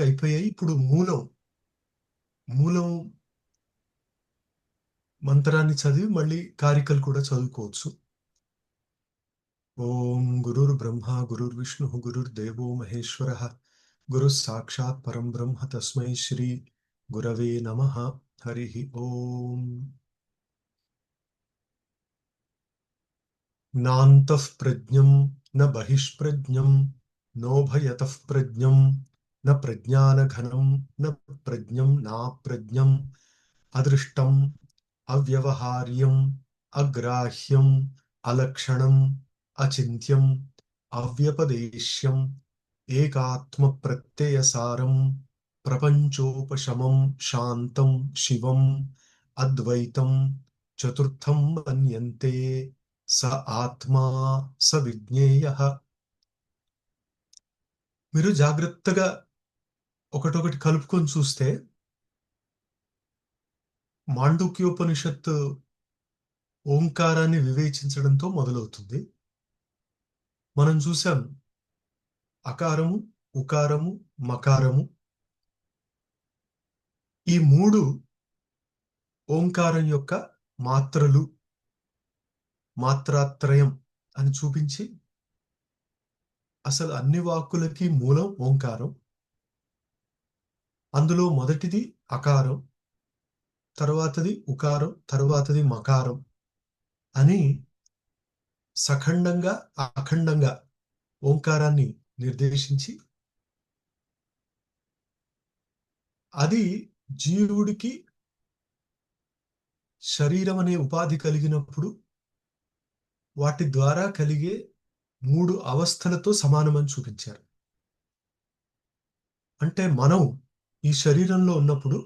వరకు అయిపోయాయి. ఇప్పుడు మూలం మూలం మంత్రాన్ని చదివి మళ్ళీ కారికలు కూడా చదువుకోవచ్చు. ఓం గురుర్ బ్రహ్మ గురుర్ విష్ణు గురుర్దేవో మహేశ్వర గురు సాక్షాత్ పరం బ్రహ్మ తస్మై శ్రీ గురవే నమః. హరి ఓం. నాంతః ప్రజ్ఞం న బహిష్ప్రజ్ఞం నోభయతః ప్రజ్ఞం న ప్రజ్ఞానఘనం న ప్రజ్ఞం నాప్రజ్ఞం అదృష్టం అవ్యవహార్యం అగ్రాహ్యం అలక్షణం అచింత్యం అవ్యపదేశ్యం ఏకాత్మ ప్రత్యయసారం ప్రపంచోపశమం శాంతం శివం అద్వైతం చతుర్థం మన్యంతే స ఆత్మా స విజ్ఞేయః. మీరు జాగ్రత్తగా ఒకటొకటి కలుపుకొని చూస్తే మాండూక్యోపనిషత్తు ఓంకారాన్ని వివేచించడంతో మొదలవుతుంది. మనం చూసాం అకారము, ఉకారము, మకారము, ఈ మూడు ఓంకారం యొక్క మాత్రలు, మాత్రాత్రయం అని చూపించి అసలు అన్ని వాక్కులకి మూలం ఓంకారం. అందులో మొదటిది అకారం, తరువాతది ఉకారం, తరువాతది మకారం అని సఖండంగా అఖండంగా ఓంకారాన్ని నిర్దేశించి అది జీవుడికి శరీరం అనే ఉపాధి కలిగినప్పుడు వాటి ద్వారా కలిగే 3 అవస్థలతో సమానమని చూపించారు. అంటే మనం ఈ శరీరంలో ఉన్నప్పుడు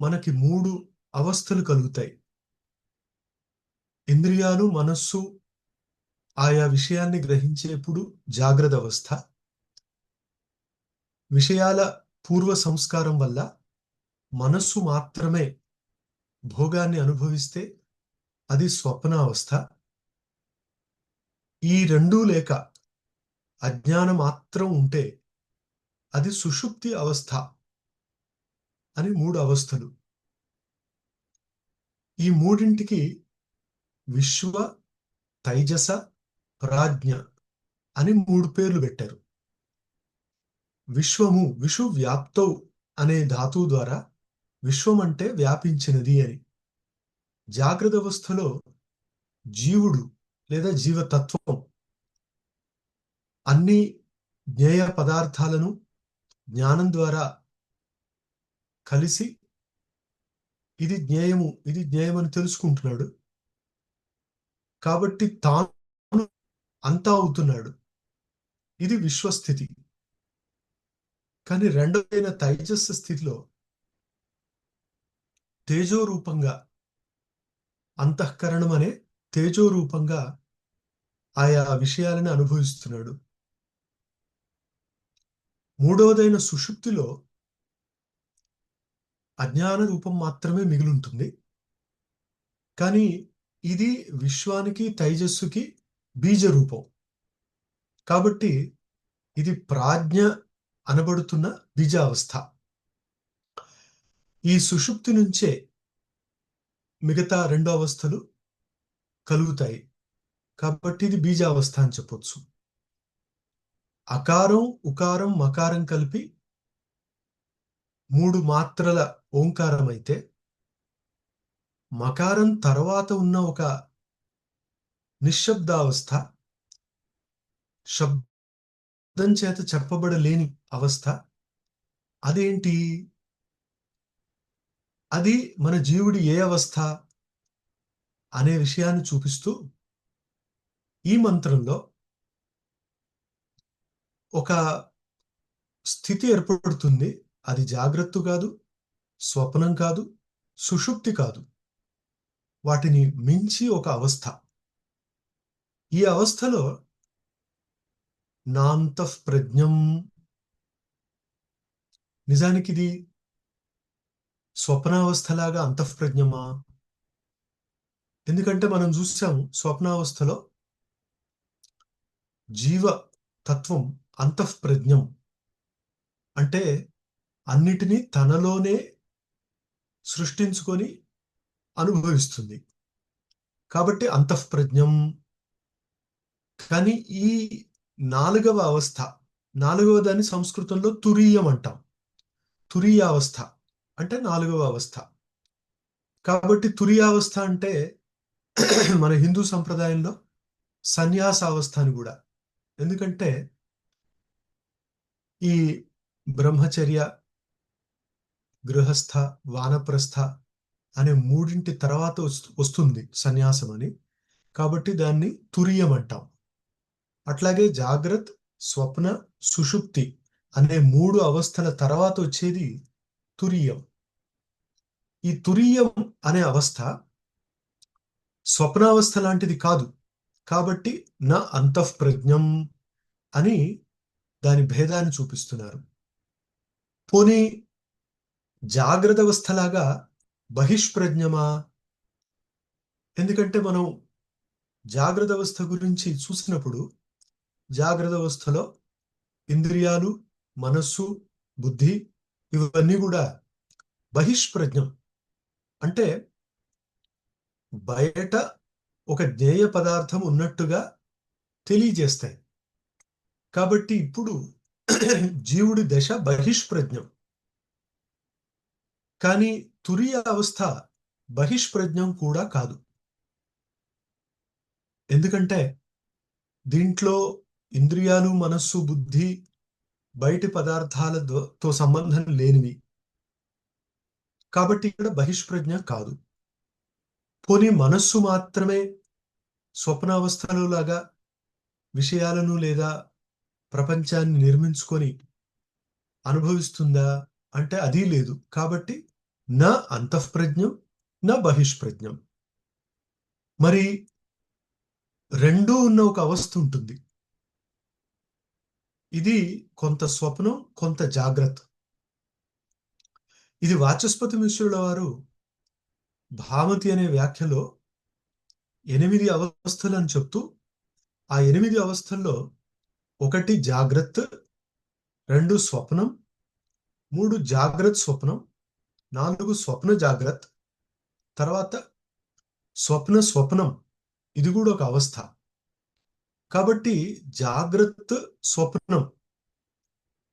మనకి 3 అవస్థలు కలుగుతాయి. ఇంద్రియాలు, మనస్సు ఆయా విషయాన్ని గ్రహించేప్పుడు జాగ్రత్త అవస్థ. విషయాల పూర్వ సంస్కారం వల్ల మనస్సు మాత్రమే భోగాన్ని అనుభవిస్తే అది స్వప్నావస్థ. ఈ రెండూ లేక అజ్ఞానం మాత్రం ఉంటే అది సుషుప్తి అవస్థ అని 3 అవస్థలు. ఈ మూడింటికి విశ్వ, తైజస, ప్రాజ్ఞ అని 3 పేర్లు పెట్టారు. విశ్వము, విషు వ్యాప్తౌ అనే ధాతువు ద్వారా విశ్వం అంటే వ్యాపించినది అని. జాగ్రత్త అవస్థలో జీవుడు లేదా జీవతత్వం అన్ని జ్ఞేయ పదార్థాలను జ్ఞానం ద్వారా కలిసి ఇది జ్ఞేయము, ఇది జ్ఞేయమని తెలుసుకుంటున్నాడు. కాబట్టి తాను అంతా అవుతున్నాడు. ఇది విశ్వస్థితి. కానీ రెండవైన తైజస్సు స్థితిలో తేజోరూపంగా, అంతఃకరణం అనే తేజోరూపంగా ఆయా విషయాలను అనుభవిస్తున్నాడు. మూడవదైన సుషుప్తిలో అజ్ఞాన రూపం మాత్రమే మిగిలింటుంది. కానీ ఇది విశ్వానికి, తైజస్సుకి బీజ రూపం. కాబట్టి ఇది ప్రాజ్ఞ అనబడుతున్న బీజావస్థ. ఈ సుషుప్తి నుంచే మిగతా 2 అవస్థలు కలుగుతాయి. కాబట్టి ఇది బీజావస్థ అని చెప్పొచ్చు. అకారం, ఉకారం, మకారం కలిపి 3 మాత్రల ఓంకారం అయితే, మకారం తర్వాత ఉన్న ఒక నిశ్శబ్దావస్థ, శబ్దం చేత చెప్పబడలేని అవస్థ. అదేంటి? అది మన జీవుడి ఏ అవస్థ అనే విషయాన్ని చూపిస్తూ ఈ మంత్రంలో ఒక స్థితి ఏర్పడుతుంది. అది జాగ్రత్త కాదు, స్వప్నం కాదు, సుషుప్తి కాదు. వాటిని మించి ఒక అవస్థ. ఈ అవస్థలో నాంతః ప్రజ్ఞం, నిజానికి ఇది స్వప్నావస్థలాగా అంతఃప్రజ్ఞమా? ఎందుకంటే మనం చూసాము స్వప్నావస్థలో జీవ తత్వం అంతఃప్రజ్ఞం, అంటే అన్నిటినీ తనలోనే సృష్టించుకొని అనుభవిస్తుంది. కాబట్టి అంతఃప్రజ్ఞం. కానీ ఈ నాలుగవ అవస్థ, నాలుగవ దాన్ని సంస్కృతంలో తురీయం అంటాం. తురీయావస్థ అంటే నాలుగవ అవస్థ. కాబట్టి తురీయావస్థ అంటే మన హిందూ సంప్రదాయంలో సన్యాసావస్థ అని కూడా. ఎందుకంటే ఈ బ్రహ్మచర్య, గృహస్థ, వానప్రస్థ అనే మూడింటి తర్వాత వస్తుంది సన్యాసం అని. కాబట్టి దాన్ని తురియం అంటాం. అట్లాగే జాగ్రత్త, స్వప్న, సుషుప్తి అనే మూడు అవస్థల తర్వాత వచ్చేది తురియం. ఈ తురియం అనే అవస్థ స్వప్నావస్థ లాంటిది కాదు. కాబట్టి నా అంతఃప్రజ్ఞం అని దాని భేదాన్ని చూపిస్తున్నారు. పోనీ జాగ్రత్త అవస్థలాగా బహిష్ప్రజ్ఞమా? ఎందుకంటే మనం జాగ్రత్త అవస్థ గురించి చూసినప్పుడు జాగ్రత్త అవస్థలో ఇంద్రియాలు, మనస్సు, బుద్ధి ఇవన్నీ కూడా బహిష్ప్రజ్ఞం. అంటే బయట ఒక జ్ఞేయ పదార్థం ఉన్నట్టుగా తెలియజేస్తాయి. కాబట్టి ఇప్పుడు జీవుడి దశ బహిష్ప్రజ్ఞం. కానీ తురియ అవస్థ బహిష్ప్రజ్ఞం కూడా కాదు. ఎందుకంటే దీంట్లో ఇంద్రియాలు, మనస్సు, బుద్ధి బయటి పదార్థాలతో సంబంధం లేనివి. కాబట్టి ఇక్కడ బహిష్ప్రజ్ఞ కాదు. పోనీ మనస్సు మాత్రమే స్వప్నావస్థలో లాగా విషయాలను లేదా ప్రపంచాన్ని నిర్మించుకొని అనుభవిస్తుందా అంటే అది లేదు. కాబట్టి నా అంతఃప్రజ్ఞం, నా బహిష్ప్రజ్ఞం. మరి రెండూ ఉన్న ఒక అవస్థ ఉంటుంది. ఇది కొంత స్వప్నం, కొంత జాగ్రత్త. ఇది వాచస్పతి మిశ్రుల వారు భామతి అనే వ్యాఖ్యలో 8 అవస్థలు అని చెప్తూ, ఆ 8 అవస్థల్లో 1 జాగ్రత్త, 2 స్వప్నం, 3 జాగ్రత్త స్వప్నం, 4 స్వప్న జాగ్రత్త, తర్వాత స్వప్న స్వప్నం. ఇది కూడా ఒక అవస్థ. కాబట్టి జాగ్రత్త, స్వప్నం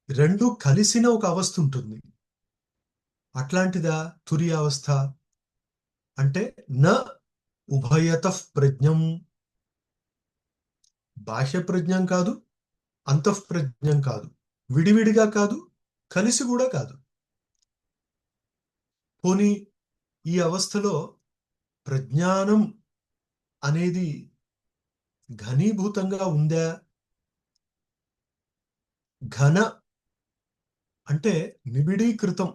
రెండు కలిసిన ఒక అవస్థ ఉంటుంది. అట్లాంటిదా తురియ అవస్థ? అంటే న ఉభయతః ప్రజ్ఞం. బాహ్య ప్రజ్ఞం కాదు, అంతఃప్రజ్ఞం కాదు, విడివిడిగా కాదు, కలిసి కూడా కాదు. పోనీ ఈ అవస్థలో ప్రజ్ఞానం అనేది ఘనీభూతంగా ఉందా? ఘన అంటే నిబిడీకృతం,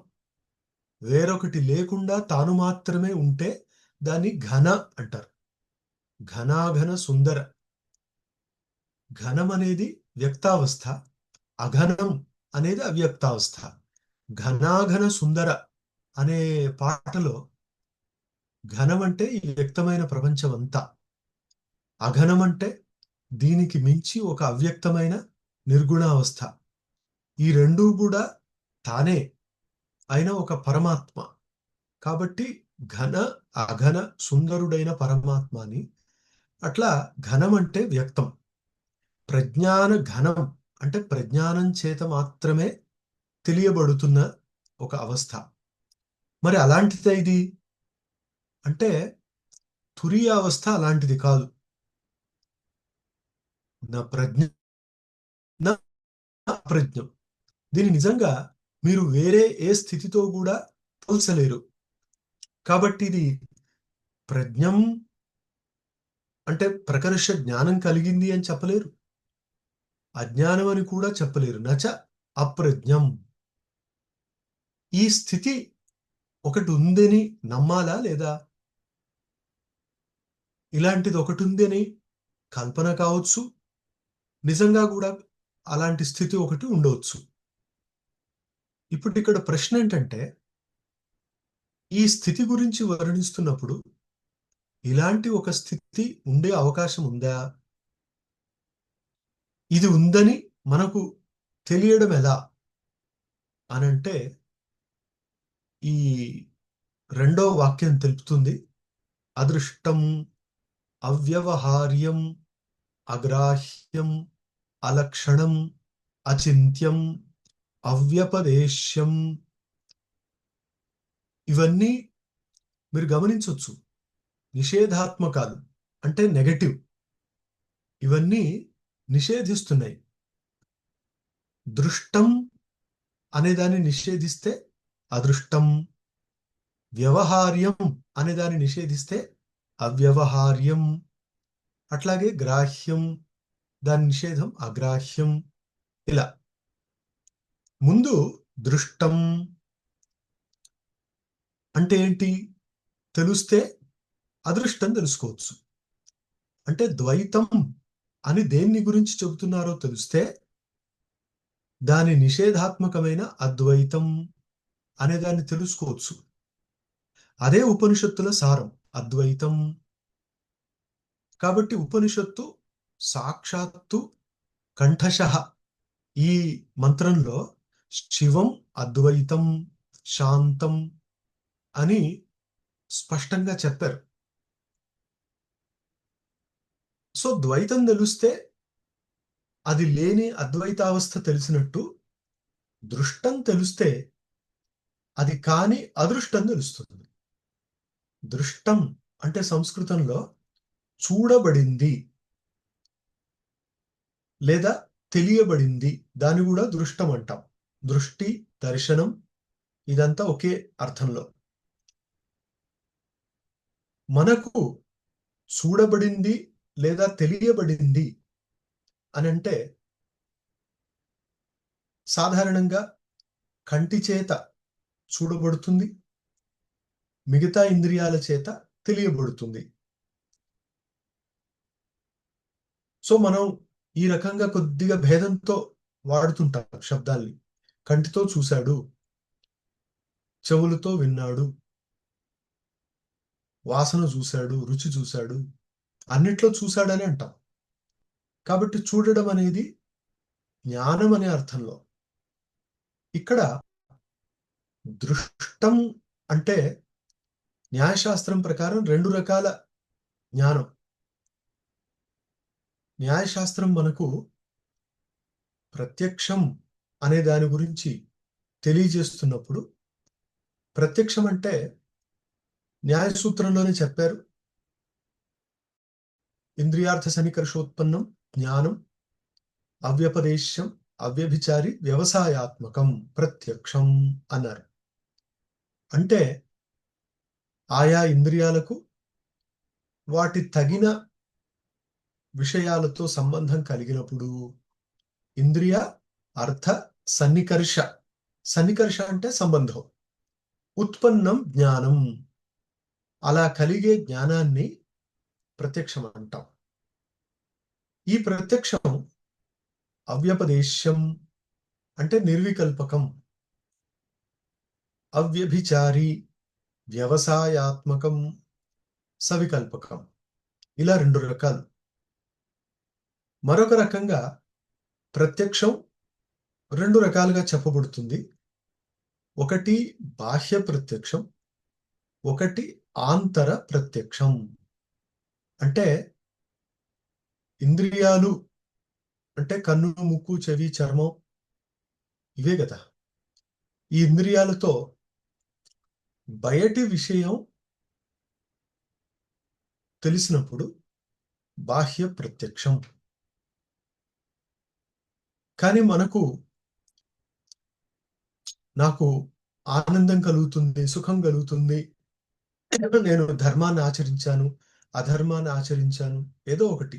వేరొకటి లేకుండా తాను మాత్రమే ఉంటే దాన్ని ఘన అంటారు. ఘనాఘన సుందర. ఘనం అనేది వ్యక్తావస్థ, అఘనం అనేది అవ్యక్తావస్థ. ఘనాఘన సుందర అనే పాటలో ఘనం అంటే ఈ వ్యక్తమైన ప్రపంచం అంతా, అఘనం అంటే దీనికి మించి ఒక అవ్యక్తమైన నిర్గుణావస్థ. ఈ రెండూ కూడా తానే అయిన ఒక పరమాత్మ. కాబట్టి ఘన, అఘన, సుందరుడైన పరమాత్మ అని. అట్లా ఘనం అంటే వ్యక్తం. ప్రజ్ఞాన ఘనం అంటే ప్రజ్ఞానం చేత మాత్రమే తెలియబడుతున్న ఒక అవస్థ. మరి అలాంటిదే ఇది అంటే తురియ అవస్థ అలాంటిది కాదు. నా ప్రజ్ఞ, నా అప్రజ్ఞం. దీని నిజంగా మీరు వేరే ఏ స్థితితో కూడా పోల్చలేరు. కాబట్టి ఇది ప్రజ్ఞం అంటే ప్రకర్ష జ్ఞానం కలిగింది అని చెప్పలేరు, అజ్ఞానం అని కూడా చెప్పలేరు. నచ అప్రజ్ఞం. ఈ స్థితి ఒకటి ఉందని నమ్మాలా లేదా? ఇలాంటిది ఒకటి ఉందని కల్పన కావచ్చు, నిజంగా కూడా అలాంటి స్థితి ఒకటి ఉండవచ్చు. ఇప్పుడు ఇక్కడ ప్రశ్న ఏంటంటే, ఈ స్థితి గురించి వర్ణిస్తున్నప్పుడు ఇలాంటి ఒక స్థితి ఉండే అవకాశం ఉందా? ఇది ఉందని మనకు తెలియడం ఎలా? అనంటే ఈ రెండో వాక్యం తెలుపుతుంది. అదృష్టం, అవ్యవహార్యం, అగ్రాహ్యం, అలక్షణం, అచింత్యం, అవ్యపదేశ్యం. ఇవన్నీ మీరు గమనించవచ్చు, నిషేధాత్మకాలు, అంటే నెగటివ్. ఇవన్నీ నిషేధిస్తున్నాయి. దృష్టం అనేదాన్ని నిషేధిస్తే అదృష్టం, వ్యవహార్యం అనేదాన్ని నిషేధిస్తే అవ్యవహార్యం, అట్లాగే గ్రాహ్యం, దాని నిషేధం అగ్రాహ్యం. ఇలా ముందు దృష్టం అంటే ఏంటి? తెలుస్తే అదృష్టం తెలుసుకోవచ్చు. అంటే ద్వైతం అని దేన్ని గురించి చెబుతున్నారో తెలిస్తే దాని నిషేధాత్మకమైన అద్వైతం అనే దాన్ని తెలుసుకోవచ్చు. అదే ఉపనిషత్తుల సారం, అద్వైతం. కాబట్టి ఉపనిషత్తు సాక్షాత్తు కంఠశః ఈ మంత్రంలో శివం అద్వైతం, శాంతం అని స్పష్టంగా చెప్పారు. సో ద్వైతం తెలిస్తే అది లేని అద్వైతావస్థ తెలిసినట్టు, దృష్టం తెలిస్తే అది కాని అదృష్టం తెలుస్తుంది. దృష్టం అంటే సంస్కృతంలో చూడబడింది లేదా తెలియబడింది, దాన్ని కూడా దృష్టం అంటాం. దృష్టి, దర్శనం ఇదంతా ఒకే అర్థంలో. మనకు చూడబడింది లేదా తెలియబడింది అని అంటే సాధారణంగా కంటి చేత చూడబడుతుంది, మిగతా ఇంద్రియాల చేత తెలియబడుతుంది. సో మనం ఈ రకంగా కొద్దిగా భేదంతో వాడుతుంటాం శబ్దాల్ని. కంటితో చూశాడు, చెవులతో విన్నాడు, వాసన చూశాడు, రుచి చూశాడు, అన్నిట్లో చూశాడని అంటాం. కాబట్టి చూడడం అనేది జ్ఞానం అనే అర్థంలో. ఇక్కడ దృష్టం అంటే న్యాయశాస్త్రం ప్రకారం రెండు రకాల జ్ఞానం. న్యాయశాస్త్రం మనకు ప్రత్యక్షం అనే దాని గురించి తెలియజేస్తున్నప్పుడు, ప్రత్యక్షం అంటే న్యాయ సూత్రంలోనే చెప్పారు, ఇంద్రియార్థ సన్నికర్షోత్పన్నం జ్ఞానం, అవ్యపదేశ్యం, అవ్యభిచారి, వ్యవసాయాత్మకం, ప్రత్యక్షం అన్నారు. అంటే ఆయా ఇంద్రియాలకు వాటి తగిన విషయాలతో సంబంధం కలిగినప్పుడు ఇంద్రియ అర్థ సన్నికర్ష, సన్నికర్ష అంటే సంబంధం, ఉత్పన్నం జ్ఞానం, అలా కలిగే జ్ఞానాన్ని ప్రత్యక్షం అంటాం. ఈ ప్రత్యక్షం అవ్యపదేశ్యం అంటే నిర్వికల్పకం, అవ్యభిచారి వ్యవసాయాత్మకం, సవికల్పకం. ఇలా రెండు రకాలు. మరొక రకంగా ప్రత్యక్షం రెండు రకాలుగా చెప్పబడుతుంది. ఒకటి బాహ్య ప్రత్యక్షం, ఒకటి ఆంతర ప్రత్యక్షం. అంటే ఇంద్రియాలు అంటే కన్ను, ముక్కు, చెవి, చర్మం ఇవే కదా. ఈ ఇంద్రియాలతో బయటి విషయం తెలిసినప్పుడు బాహ్య ప్రత్యక్షం. కానీ నాకు ఆనందం కలుగుతుంది, సుఖం కలుగుతుంది, నేను ధర్మాన్ని ఆచరించాను, అధర్మాన్ని ఆచరించాను, ఏదో ఒకటి,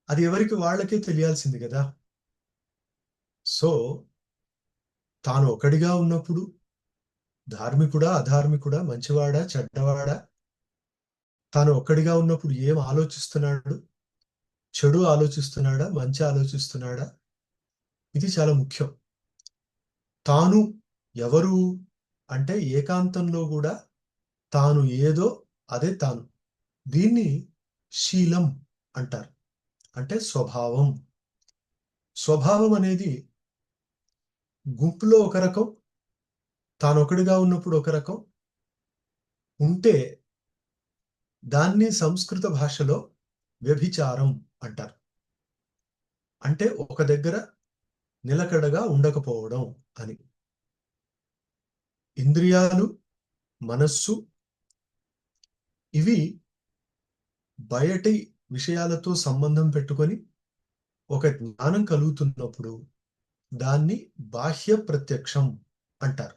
అది ఎవరికి వాళ్ళకే తెలియాల్సింది కదా. సో తాను ఒకడిగా ఉన్నప్పుడు ధార్మికుడా, అధార్మికుడా, మంచివాడా, చెడ్డవాడా, తాను ఒక్కడిగా ఉన్నప్పుడు ఏం ఆలోచిస్తున్నాడు, చెడు ఆలోచిస్తున్నాడా, మంచి ఆలోచిస్తున్నాడా, ఇది చాలా ముఖ్యం. తాను ఎవరు అంటే ఏకాంతంలో కూడా తాను ఏదో అదే తాను. దీన్ని శీలం అంటారు, అంటే స్వభావం. స్వభావం అనేది గుంపులో ఒక రకం, తానొకడిగా ఉన్నప్పుడు ఒక రకం ఉంటే దాన్ని సంస్కృత భాషలో వ్యభిచారం అంటారు. అంటే ఒక దగ్గర నిలకడగా ఉండకపోవడం అని. ఇంద్రియాలు, మనస్సు ఇవి బయటి విషయాలతో సంబంధం పెట్టుకొని ఒక జ్ఞానం కలుగుతున్నప్పుడు దాన్ని బాహ్య ప్రత్యక్షం అంటారు.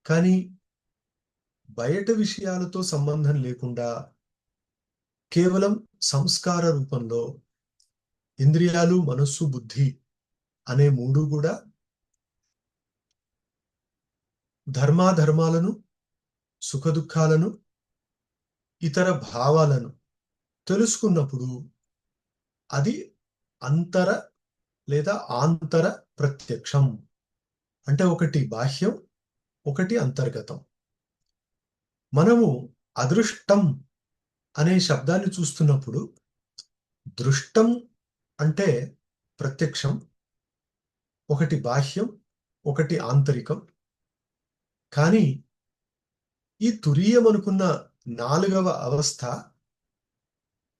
కానీ బయట విషయాలతో సంబంధం లేకుండా కేవలం సంస్కార రూపంలో ఇంద్రియాలు, మనస్సు, బుద్ధి అనే మూడు కూడా ధర్మాధర్మాలను, సుఖదుఖాలను, ఇతర భావాలను తెలుసుకున్నప్పుడు అది అంతర లేదా ఆంతర ప్రత్యక్షం. అంటే ఒకటి బాహ్యం, ఒకటి అంతర్గతం. మనము అదృష్టం అనే శబ్దాన్ని చూస్తున్నప్పుడు దృష్టం అంటే ప్రత్యక్షం, ఒకటి బాహ్యం, ఒకటి ఆంతరికం. కానీ ఈ తురీయం అనుకున్న 4వ అవస్థ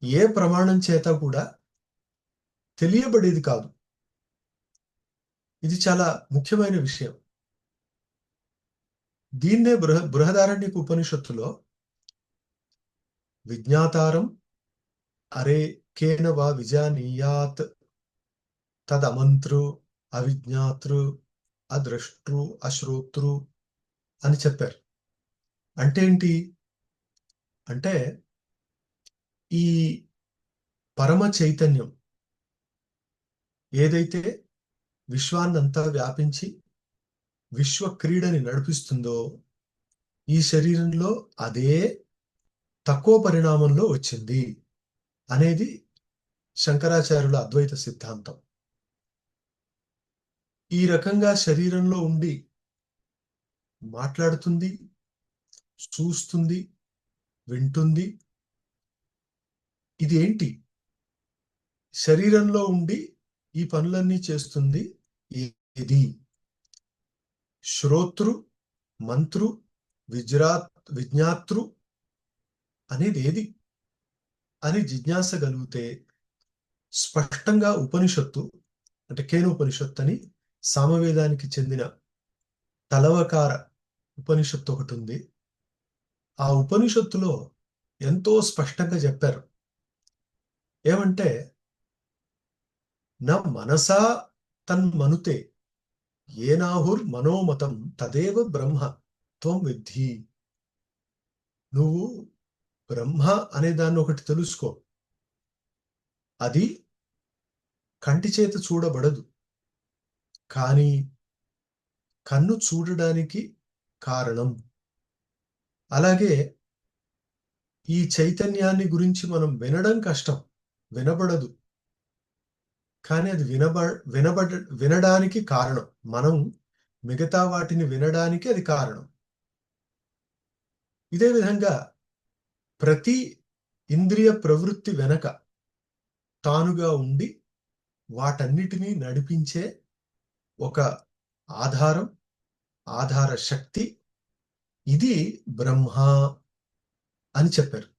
ఏ ప్రమాణం చేత కూడా తెలియబడేది కాదు. ఇది చాలా ముఖ్యమైన విషయం. దీన్నే బృహదారణ్యక ఉపనిషత్తులో విజ్ఞాతారం అరే కేన వా విజానీయాత్ తదమంతృ అవిజ్ఞాతృ అద్రష్టృ అశ్రోతృ అని చెప్పారు. అంటే ఏంటి అంటే ఈ పరమ చైతన్యం ఏదైతే విశ్వాన్నంతా వ్యాపించి విశ్వ క్రీడని నడిపిస్తుందో ఈ శరీరంలో అదే తక్కువ పరిణామంలో వచ్చింది అనేది శంకరాచార్యుల అద్వైత సిద్ధాంతం. ఈ రకంగా శరీరంలో ఉండి మాట్లాడుతుంది, చూస్తుంది, వింటుంది. ఇది ఏంటి? శరీరంలో ఉండి ఈ పనులన్నీ చేస్తుంది ఇది శ్రోతృ, మంత్రు, విజ్ఞాతృ అనేది ఏది అని జిజ్ఞాస కలిగితే స్పష్టంగా ఉపనిషత్తు అంటే కేనోపనిషత్తు అని సామవేదానికి చెందిన తలవకార ఉపనిషత్తు ఒకటి ఉంది. ఆ ఉపనిషత్తులో ఎంతో స్పష్టంగా చెప్పారు. ఏమంటే నా మనసా తన్మనుతే ఏనాహుర్ మనోమతం తదేవ బ్రహ్మ త్వం విద్ధి. నువ్వు బ్రహ్మ అనే దాన్ని ఒకటి తెలుసుకో. అది కంటి చేత చూడబడదు, కానీ కన్ను చూడడానికి కారణం. అలాగే ఈ చైతన్యాన్ని గురించి మనం వినడం కష్టం, వినబడదు, కానీ అది వినడానికి కారణం. మనం మిగతా వాటిని వినడానికి అది కారణం. ఇదే విధంగా ప్రతి ఇంద్రియ ప్రవృత్తి వెనక తానుగా ఉండి వాటన్నిటినీ నడిపించే ఒక ఆధారం, ఆధార శక్తి, ఇది బ్రహ్మ అని చెప్పారు.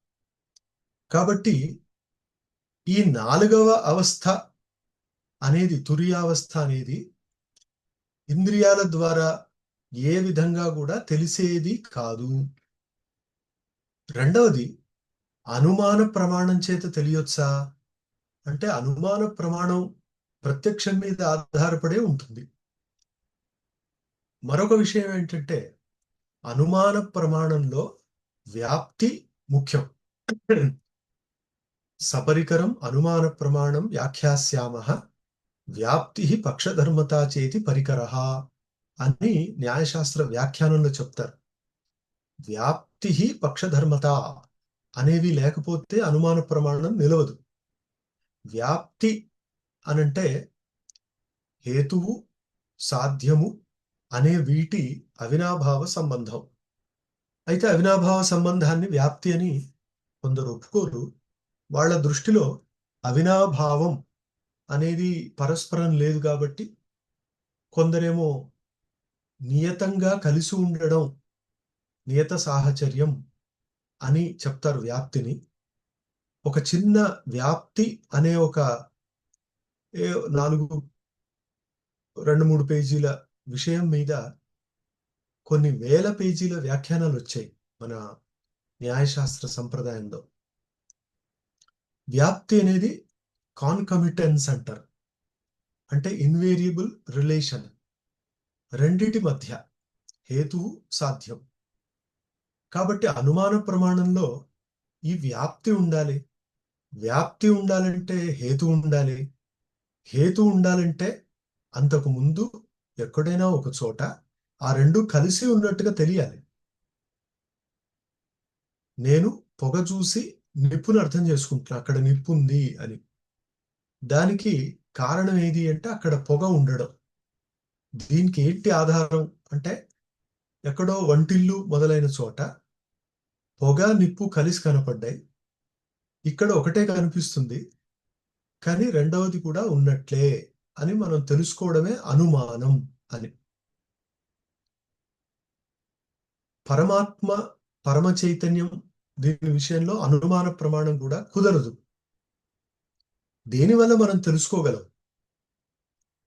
కాబట్టి ఈ 4వ అవస్థ అనేది తురియావస్థ అనేది ఇంద్రియాల ద్వారా ఏ విధంగా కూడా తెలిసేది కాదు. రెండవది అనుమాన ప్రమాణం చేత తెలియొచ్చా అంటే అనుమాన ప్రమాణం ప్రత్యక్షం మీద ఆధారపడే ఉంటుంది. మరొక విషయం ఏంటంటే అనుమాన ప్రమాణంలో వ్యాప్తి ముఖ్యం. సపరికరం అనుమాన ప్రమాణం వ్యాఖ్యాస్యామః వ్యాప్తి పక్షధర్మతా చేతి పరికరః అని న్యాయశాస్త్ర వ్యాఖ్యానంలో చెప్తారు. వ్యాప్తి పక్షధర్మత అనేవి లేకపోతే అనుమాన ప్రమాణం నిలవదు. వ్యాప్తి అనంటే హేతువు, సాధ్యము అనే వీటి అవినాభావ సంబంధం. అయితే అవినాభావ సంబంధాన్ని వ్యాప్తి అని కొందరు ఒప్పుకోరు. వాళ్ళ దృష్టిలో అవినాభావం అనేది పరస్పరం లేదు కాబట్టి కొందరేమో నియతంగా కలిసి ఉండడం, నియత సాహచర్యం అని చెప్తారు వ్యాప్తిని. ఒక చిన్న వ్యాప్తి అనే ఒక 4 2-3 పేజీల విషయం మీద కొన్ని వేల పేజీల వ్యాఖ్యానాలు వచ్చాయి మన న్యాయశాస్త్ర సంప్రదాయంలో. వ్యాప్తి అనేది కాన్కమిటెన్స్ అంటారు. అంటే ఇన్వేరియబుల్ రిలేషన్, రెండిటి మధ్య హేతువు సాధ్యం. కాబట్టి అనుమాన ప్రమాణంలో ఈ వ్యాప్తి ఉండాలి. వ్యాప్తి ఉండాలంటే హేతు ఉండాలి. హేతు ఉండాలంటే అంతకు ముందు ఎక్కడైనా ఒక చోట ఆ రెండు కలిసి ఉన్నట్టుగా తెలియాలి. నేను పొగ చూసి నిప్పును అర్థం చేసుకుంటున్నా, అక్కడ నిప్పు ఉంది అని. దానికి కారణం ఏది అంటే అక్కడ పొగ ఉండడం. దీనికి ఏంటి ఆధారం అంటే ఎక్కడో వంటిల్లు మొదలైన చోట పొగ నిప్పు కలిసి కనపడ్డాయి. ఇక్కడ ఒకటే కనిపిస్తుంది, కానీ రెండవది కూడా ఉన్నట్లే అని మనం తెలుసుకోవడమే అనుమానం అని. పరమాత్మ, పరమ చైతన్యం, దీని విషయంలో అనుమాన ప్రమాణం కూడా కుదరదు. దేనివల్ల మనం తెలుసుకోగలం?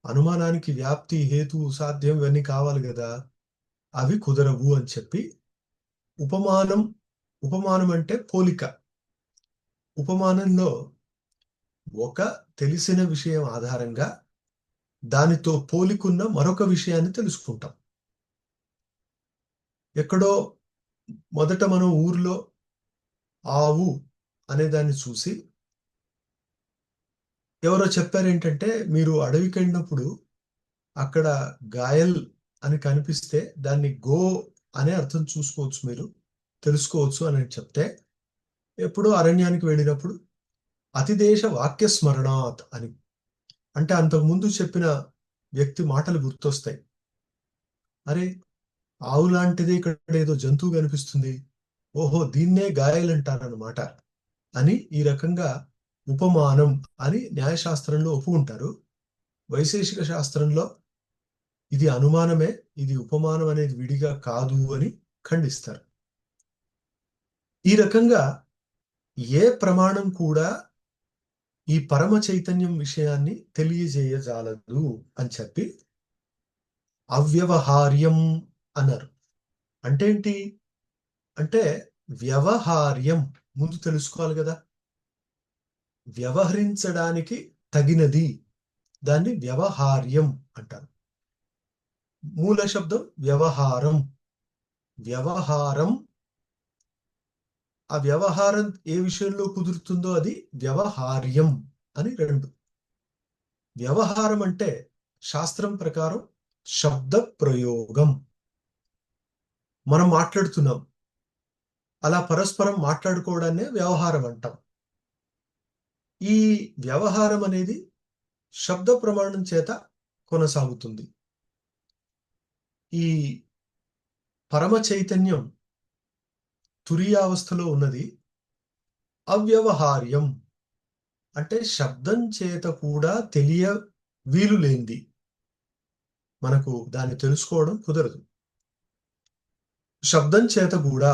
అనుమానానికి వ్యాప్తి, హేతు, సాధ్యం ఇవన్నీ కావాలి కదా, అవి కుదరవు అని చెప్పి ఉపమానం. ఉపమానం అంటే పోలిక. ఉపమానంలో ఒక తెలిసిన విషయం ఆధారంగా దానితో పోలికున్న మరొక విషయాన్ని తెలుసుకుంటాం. ఎక్కడో మొదట మనం ఊర్లో ఆవు అనే దాన్ని చూసి ఎవరో చెప్పారేంటంటే, మీరు అడవికి వెళ్ళినప్పుడు అక్కడ గాయల్ అని కనిపిస్తే దాన్ని గో అనే అర్థం చూసుకోవచ్చు, మీరు తెలుసుకోవచ్చు అని చెప్తే, ఎప్పుడో అరణ్యానికి వెళ్ళినప్పుడు అతిదేశ వాక్య స్మరణాత్ అని, అంటే అంతకుముందు చెప్పిన వ్యక్తి మాటలు గుర్తొస్తాయి. అరే, ఆవు లాంటిది ఇక్కడ ఏదో జంతువు కనిపిస్తుంది, ఓహో దీన్నే గాయల్ అంటారన్నమాట అని ఈ రకంగా ఉపమానం అని న్యాయశాస్త్రంలో ఒప్పుకుంటారు. వైశేషిక శాస్త్రంలో ఇది అనుమానమే, ఇది ఉపమానం అనేది విడిగా కాదు అని ఖండిస్తారు. ఈ రకంగా ఏ ప్రమాణం కూడా ఈ పరమ చైతన్యం విషయాన్ని తెలియజేయజాలదు అని చెప్పి అవ్యవహార్యం అన్నారు. అంటే ఏంటి అంటే వ్యవహార్యం ముందు తెలుసుకోవాలి కదా. వ్యవహరించడానికి తగినది, దాన్ని వ్యవహార్యం అంటారు. మూల శబ్దం వ్యవహారం. వ్యవహారం, ఆ వ్యవహారం ఏ విషయంలో కుదురుతుందో అది వ్యవహార్యం అని రెండు. వ్యవహారం అంటే శాస్త్రం ప్రకారం శబ్ద ప్రయోగం. మనం మాట్లాడుతున్నాం, అలా పరస్పరం మాట్లాడుకోవడాన్నే వ్యవహారం అంటాం. ఈ వ్యవహారం అనేది శబ్ద ప్రమాణం చేత కొనసాగుతుంది. ఈ పరమ చైతన్యం తురీయావస్థలో ఉన్నది అవ్యవహార్యం, అంటే శబ్దం చేత కూడా తెలియ వీలు లేనిది. మనకు దాన్ని తెలుసుకోవడం కుదరదు. శబ్దం చేత కూడా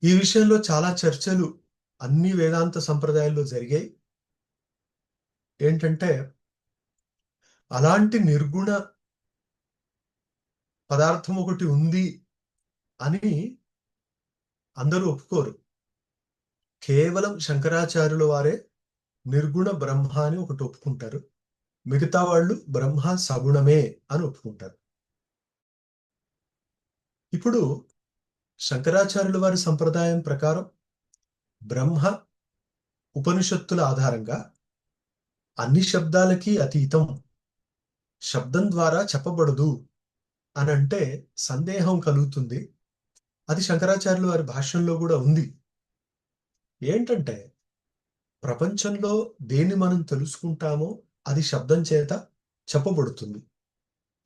ఈ విషయంలో చాలా చర్చలు అన్ని వేదాంత సంప్రదాయాల్లో జరిగాయి. ఏంటంటే అలాంటి నిర్గుణ పదార్థం ఒకటి ఉంది అని అందరూ ఒప్పుకోరు. కేవలం శంకరాచార్యుల వారే నిర్గుణ బ్రహ్మ అని ఒకటి ఒప్పుకుంటారు. మిగతా వాళ్ళు బ్రహ్మ సగుణమే అని ఒప్పుకుంటారు. ఇప్పుడు శంకరాచార్యుల వారి సంప్రదాయం ప్రకారం బ్రహ్మ ఉపనిషత్తుల ఆధారంగా అన్ని శబ్దాలకి అతీతం, శబ్దం ద్వారా చెప్పబడదు అని అంటే సందేహం కలుగుతుంది. అది శంకరాచార్యుల వారి భాష్యంలో కూడా ఉంది. ఏంటంటే ప్రపంచంలో దేన్ని మనం తెలుసుకుంటామో అది శబ్దం చేత చెప్పబడుతుంది.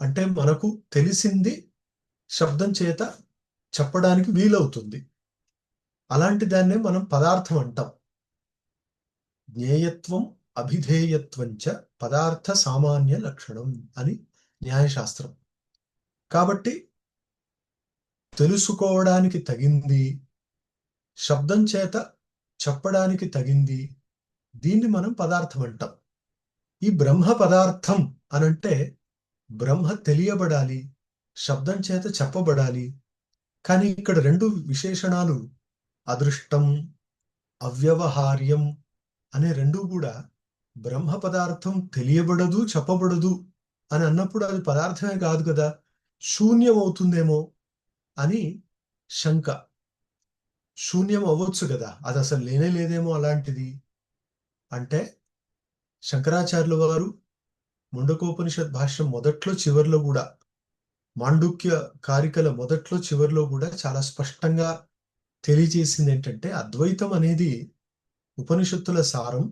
అంటే మనకు తెలిసింది శబ్దం చేత చెప్పడానికి వీలవుతుంది. అలాంటి దాన్నే మనం పదార్థం అంటాం. జ్ఞేయత్వం అభిధేయత్వంచ పదార్థ సామాన్య లక్షణం అని న్యాయశాస్త్రం. కాబట్టి తెలుసుకోవడానికి తగింది, శబ్దం చేత చెప్పడానికి తగింది, దీన్ని మనం పదార్థం అంటాం. ఈ బ్రహ్మ పదార్థం అనంటే బ్రహ్మ తెలియబడాలి, శబ్దం చేత చెప్పబడాలి. కానీ ఇక్కడ రెండు విశేషణాలు, అదృష్టం, అవ్యవహార్యం అనే రెండు కూడా బ్రహ్మ పదార్థం తెలియబడదు, చెప్పబడదు అని అన్నప్పుడు అది పదార్థమే కాదు కదా, శూన్యం అవుతుందేమో అని శంక. శూన్యం అవ్వచ్చు కదా, అది అసలు లేనే లేదేమో అలాంటిది అంటే, శంకరాచార్యుల వారు ముండకోపనిషత్ భాష్యం మొదట్లో చివర్లో కూడా, మాండుక్య కారికల మొదట్లో చివర్లో కూడా చాలా స్పష్టంగా తెలియజేసింది ఏంటంటే, అద్వైతం అనేది ఉపనిషత్తుల సారం.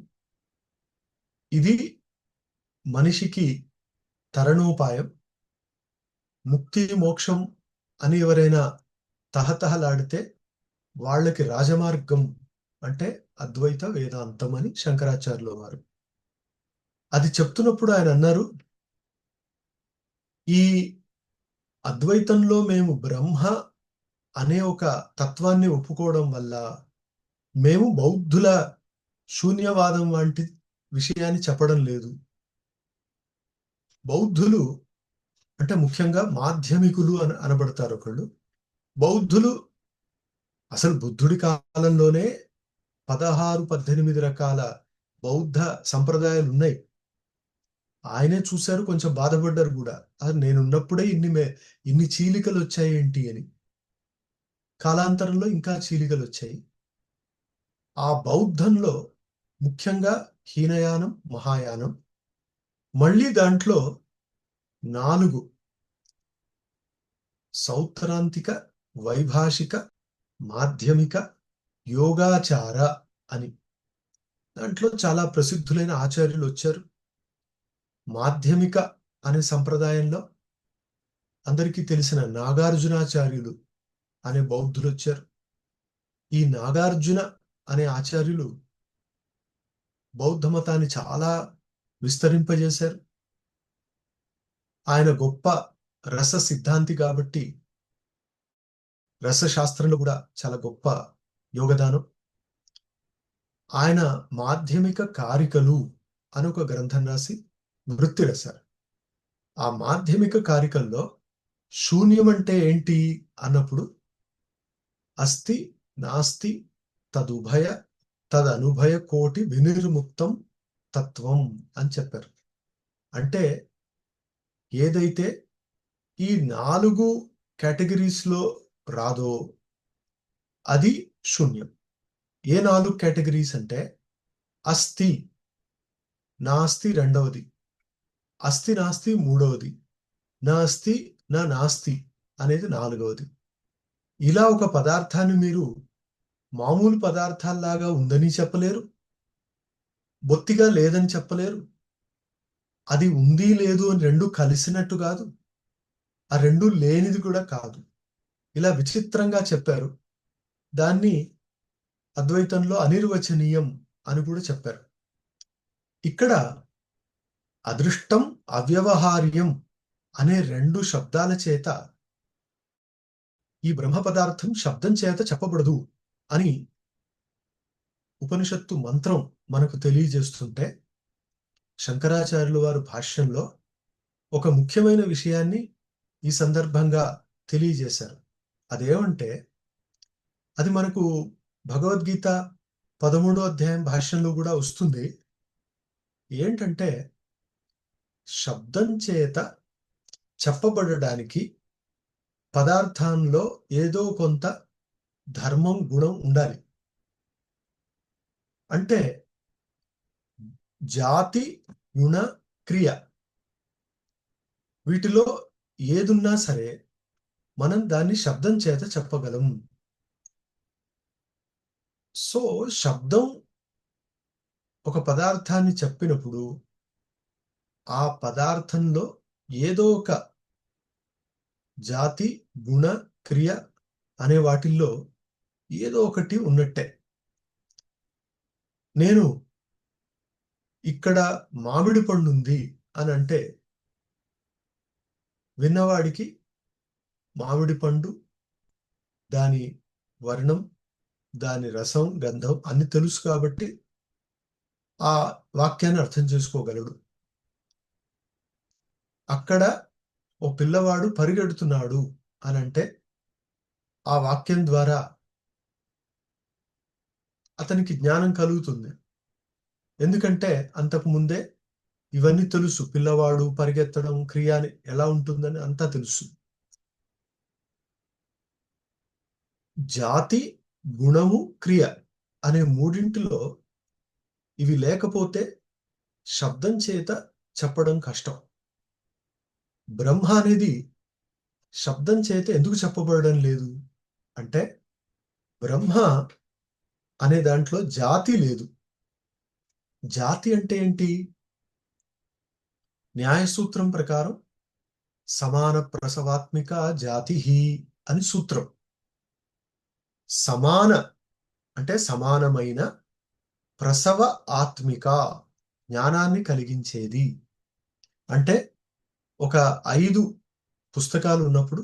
ఇది మనిషికి తరణోపాయం. ముక్తి మోక్షం అని ఎవరైనా తహతహలాడితే వాళ్ళకి రాజమార్గం అంటే అద్వైత వేదాంతం అని శంకరాచార్యుల వారు. అది చెప్తున్నప్పుడు ఆయన అన్నారు, ఈ అద్వైతంలో మేము బ్రహ్మ అనే ఒక తత్వాన్ని ఒప్పుకోవడం వల్ల మేము బౌద్ధుల శూన్యవాదం వంటి విషయాన్ని చెప్పడం లేదు. బౌద్ధులు అంటే ముఖ్యంగా మాధ్యమికులు అని అనబడతారు ఒకళ్ళు. బౌద్ధులు అసలు బుద్ధుడి కాలంలోనే 16-18 రకాల బౌద్ధ సంప్రదాయాలు ఉన్నాయి. ఆయనే చూశారు, కొంచెం బాధపడ్డారు కూడా. నేనున్నప్పుడే ఇన్ని చీలికలు వచ్చాయేంటి అని. కాలాంతరంలో ఇంకా చీలికలు వచ్చాయి. ఆ బౌద్ధంలో ముఖ్యంగా హీనయానం, మహాయానం, మళ్ళీ దాంట్లో 4 సౌత్రాంతిక, వైభాషిక, మాధ్యమిక, యోగాచార అని దాంట్లో చాలా ప్రసిద్ధులైన ఆచార్యులు వచ్చారు. మాధ్యమిక అనే సంప్రదాయంలో అందరికీ తెలిసిన నాగార్జునాచార్యులు అనే బౌద్ధులు వచ్చారు. ఈ నాగార్జున అనే ఆచార్యులు బౌద్ధ మతాన్ని చాలా విస్తరింపజేశారు. ఆయన గొప్ప రస సిద్ధాంతి కాబట్టి రసశాస్త్రంలో కూడా చాలా గొప్ప యోగదానం. ఆయన మాధ్యమిక కారికలు అని ఒక గ్రంథం రాసి వృత్తి రాశారు. ఆ మాధ్యమిక కారికల్లో శూన్యం అంటే ఏంటి అన్నప్పుడు అస్తి నాస్తి తదుభయ తదనుభయ కోటి వినిర్ముక్తం తత్వం అని చెప్పారు. అంటే ఏదైతే ఈ 4 కేటగిరీస్లో రాదో అది శూన్యం. ఏ 4 కేటగిరీస్ అంటే, అస్థి నాస్తి రెండవది, అస్థి నాస్తి మూడవది, నా అస్థి నా నాస్తి అనేది 4వది. ఇలా ఒక పదార్థాన్ని మీరు మామూలు పదార్థాల్లాగా ఉందని చెప్పలేరు, బొత్తిగా లేదని చెప్పలేరు. అది ఉంది లేదు అని రెండు కలిసినట్టు కాదు, ఆ రెండు లేనిది కూడా కాదు. ఇలా విచిత్రంగా చెప్పారు. దాన్ని అద్వైతంలో అనిర్వచనీయం అని కూడా చెప్పారు. ఇక్కడ అదృష్టం, అవ్యవహార్యం అనే రెండు శబ్దాల చేత ఈ బ్రహ్మ పదార్థం శబ్దం చేత చెప్పబడదు అని ఉపనిషత్తు మంత్రం మనకు తెలియజేస్తుంటే, శంకరాచార్యుల వారు భాష్యంలో ఒక ముఖ్యమైన విషయాన్ని ఈ సందర్భంగా తెలియజేశారు. అదేమంటే, అది మనకు భగవద్గీత 13వ అధ్యాయం భాష్యంలో కూడా వస్తుంది. ఏంటంటే, శబ్దం చేత చెప్పబడడానికి పదార్థంలో ఏదో కొంత ధర్మం, గుణం ఉండాలి. అంటే జాతి, గుణ, క్రియ వీటిలో ఏదున్నా సరే మనం దాన్ని శబ్దం చేత చెప్పగలం. సో శబ్దం ఒక పదార్థాన్ని చెప్పినప్పుడు ఆ పదార్థంలో ఏదో ఒక జాతి, గుణ, క్రియ అనే వాటిల్లో ఏదో ఒకటి ఉన్నట్టే. నేను ఇక్కడ మామిడి పండు ఉంది అని అంటే విన్నవాడికి మామిడి పండు, దాని వర్ణం, దాని రసం, గంధం అన్ని తెలుసు కాబట్టి ఆ వాక్యాన్ని అర్థం చేసుకోగలడు. అక్కడ ఓ పిల్లవాడు పరిగెడుతున్నాడు అని అంటే ఆ వాక్యం ద్వారా అతనికి జ్ఞానం కలుగుతుంది. ఎందుకంటే అంతకు ముందే ఇవన్నీ తెలుసు. పిల్లవాడు పరిగెత్తడం క్రియ అని ఎలా ఉంటుందని అంతా తెలుసు. జాతి, గుణము, క్రియ అనే మూడింటిలో ఇవి లేకపోతే శబ్దం చేత చెప్పడం కష్టం. బ్రహ్మ అనేది శబ్దం చేత ఎందుకు చెప్పబడడం లేదు అంటే బ్రహ్మ అనే దాంట్లో జాతి లేదు. జాతి అంటే ఏంటి? న్యాయసూత్రం ప్రకారం సమాన ప్రసవాత్మిక జాతి అని సూత్రం. సమాన అంటే సమానమైన, ప్రసవ ఆత్మిక జ్ఞానాన్ని కలిగించేది. అంటే ఒక 5 పుస్తకాలు ఉన్నప్పుడు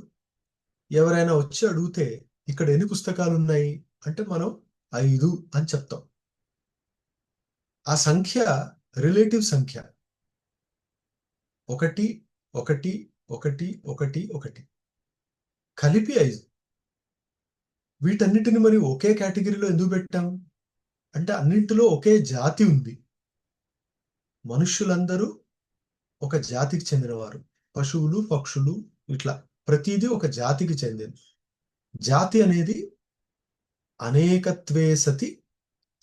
ఎవరైనా వచ్చి అడిగితే ఇక్కడ ఎన్ని పుస్తకాలు ఉన్నాయి అంటే మనం 5 అని చెప్తాం. ఆ సంఖ్య రిలేటివ్ సంఖ్య. 1 1 1 1 1 కలిపి 5. వీటన్నిటిని మరి ఒకే కేటగిరీలో ఎందుకు పెట్టాం అంటే అన్నింటిలో ఒకే జాతి ఉంది. మనుష్యులందరూ ఒక జాతికి చెందినవారు. పశువులు, పక్షులు ఇట్లా ప్రతిదీ ఒక జాతికి చెందింది. జాతి అనేది అనేకత్వే సతి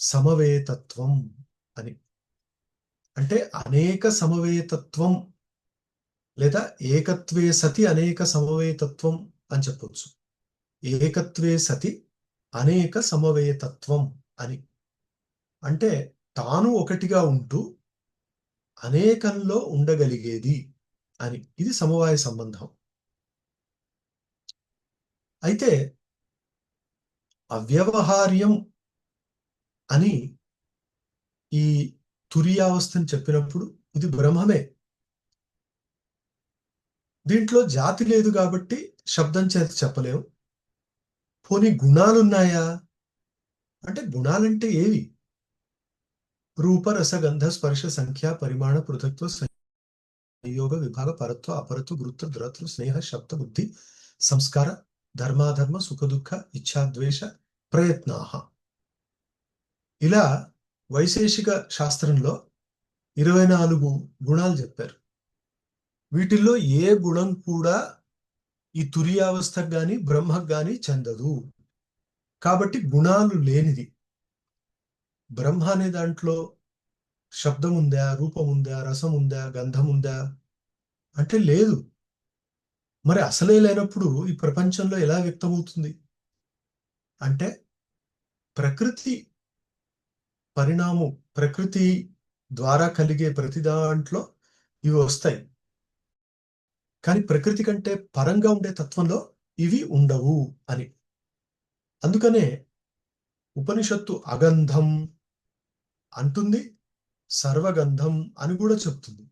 సమవేతత్వం అని. అంటే అనేక సమవేతత్వం లేదా ఏకత్వే సతి అనేక సమవేతత్వం అని చెప్పొచ్చు. ఏకత్వే సతి అనేక సమవేతత్వం అని అంటే తాను ఒకటిగా ఉంటూ అనేకంలో ఉండగలిగేది అని. ఇది సమవాయ సంబంధం. అయితే అవ్యవహార్యం అని ఈ తురియావస్థని చెప్పినప్పుడు ఇది బ్రహ్మమే. దీంట్లో జాతి లేదు కాబట్టి శబ్దం చేత చెప్పలేము. పోనీ గుణాలున్నాయా అంటే గుణాలంటే ఏవి? రూప రస గంధ స్పర్శ సంఖ్య పరిమాణ పృథక్త్వ సంయోగ విభాగ పరత్వ అపరత్వ గురుత్వ దురత్వ స్నేహ శబ్ద బుద్ధి సంస్కార ధర్మాధర్మ సుఖ దుఃఖ ఇచ్ఛాద్వేష ప్రయత్నాహ. ఇలా వైశేషిక శాస్త్రంలో 24 గుణాలు చెప్పారు. వీటిల్లో ఏ గుణం కూడా ఈ తురియావస్థకు గాని బ్రహ్మకు గాని చెందదు. కాబట్టి గుణాలు లేనిది. బ్రహ్మ అనే దాంట్లో శబ్దం ఉందా, రూపం ఉందా, రసం ఉందా, గంధం ఉందా అంటే లేదు. మరి అసలే లేనప్పుడు ఈ ప్రపంచంలో ఎలా వ్యక్తమవుతుంది అంటే ప్రకృతి పరిణామం, ప్రకృతి ద్వారా కలిగే ప్రతి దాంట్లో ఇవి వస్తాయి. కానీ ప్రకృతి కంటే పరంగా ఉండే తత్వంలో ఇవి ఉండవు అని. అందుకనే ఉపనిషత్తు అగంధం అంటుంది, సర్వగంధం అని కూడా చెప్తుంది.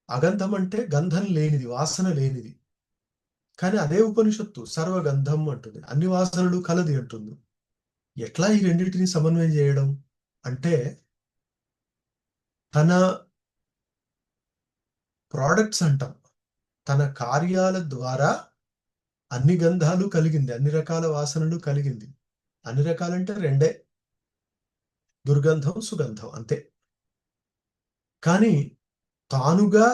అగంధం అంటే గంధం లేనిది, వాసన లేనిది. కానీ అదే ఉపనిషత్తు సర్వగంధం అంటుంది, అన్ని వాసనలు కలది అంటుంది. ఎట్లా ఈ రెండింటిని సమన్వయం చేయడం అంటే తన ప్రోడక్ట్స్ అంటాం, తన కార్యాల ద్వారా అన్ని గంధాలు కలిగింది, అన్ని రకాల వాసనలు కలిగింది. అన్ని రకాలంటే రెండే, దుర్గంధం, సుగంధం అంతే. కానీ తానుగా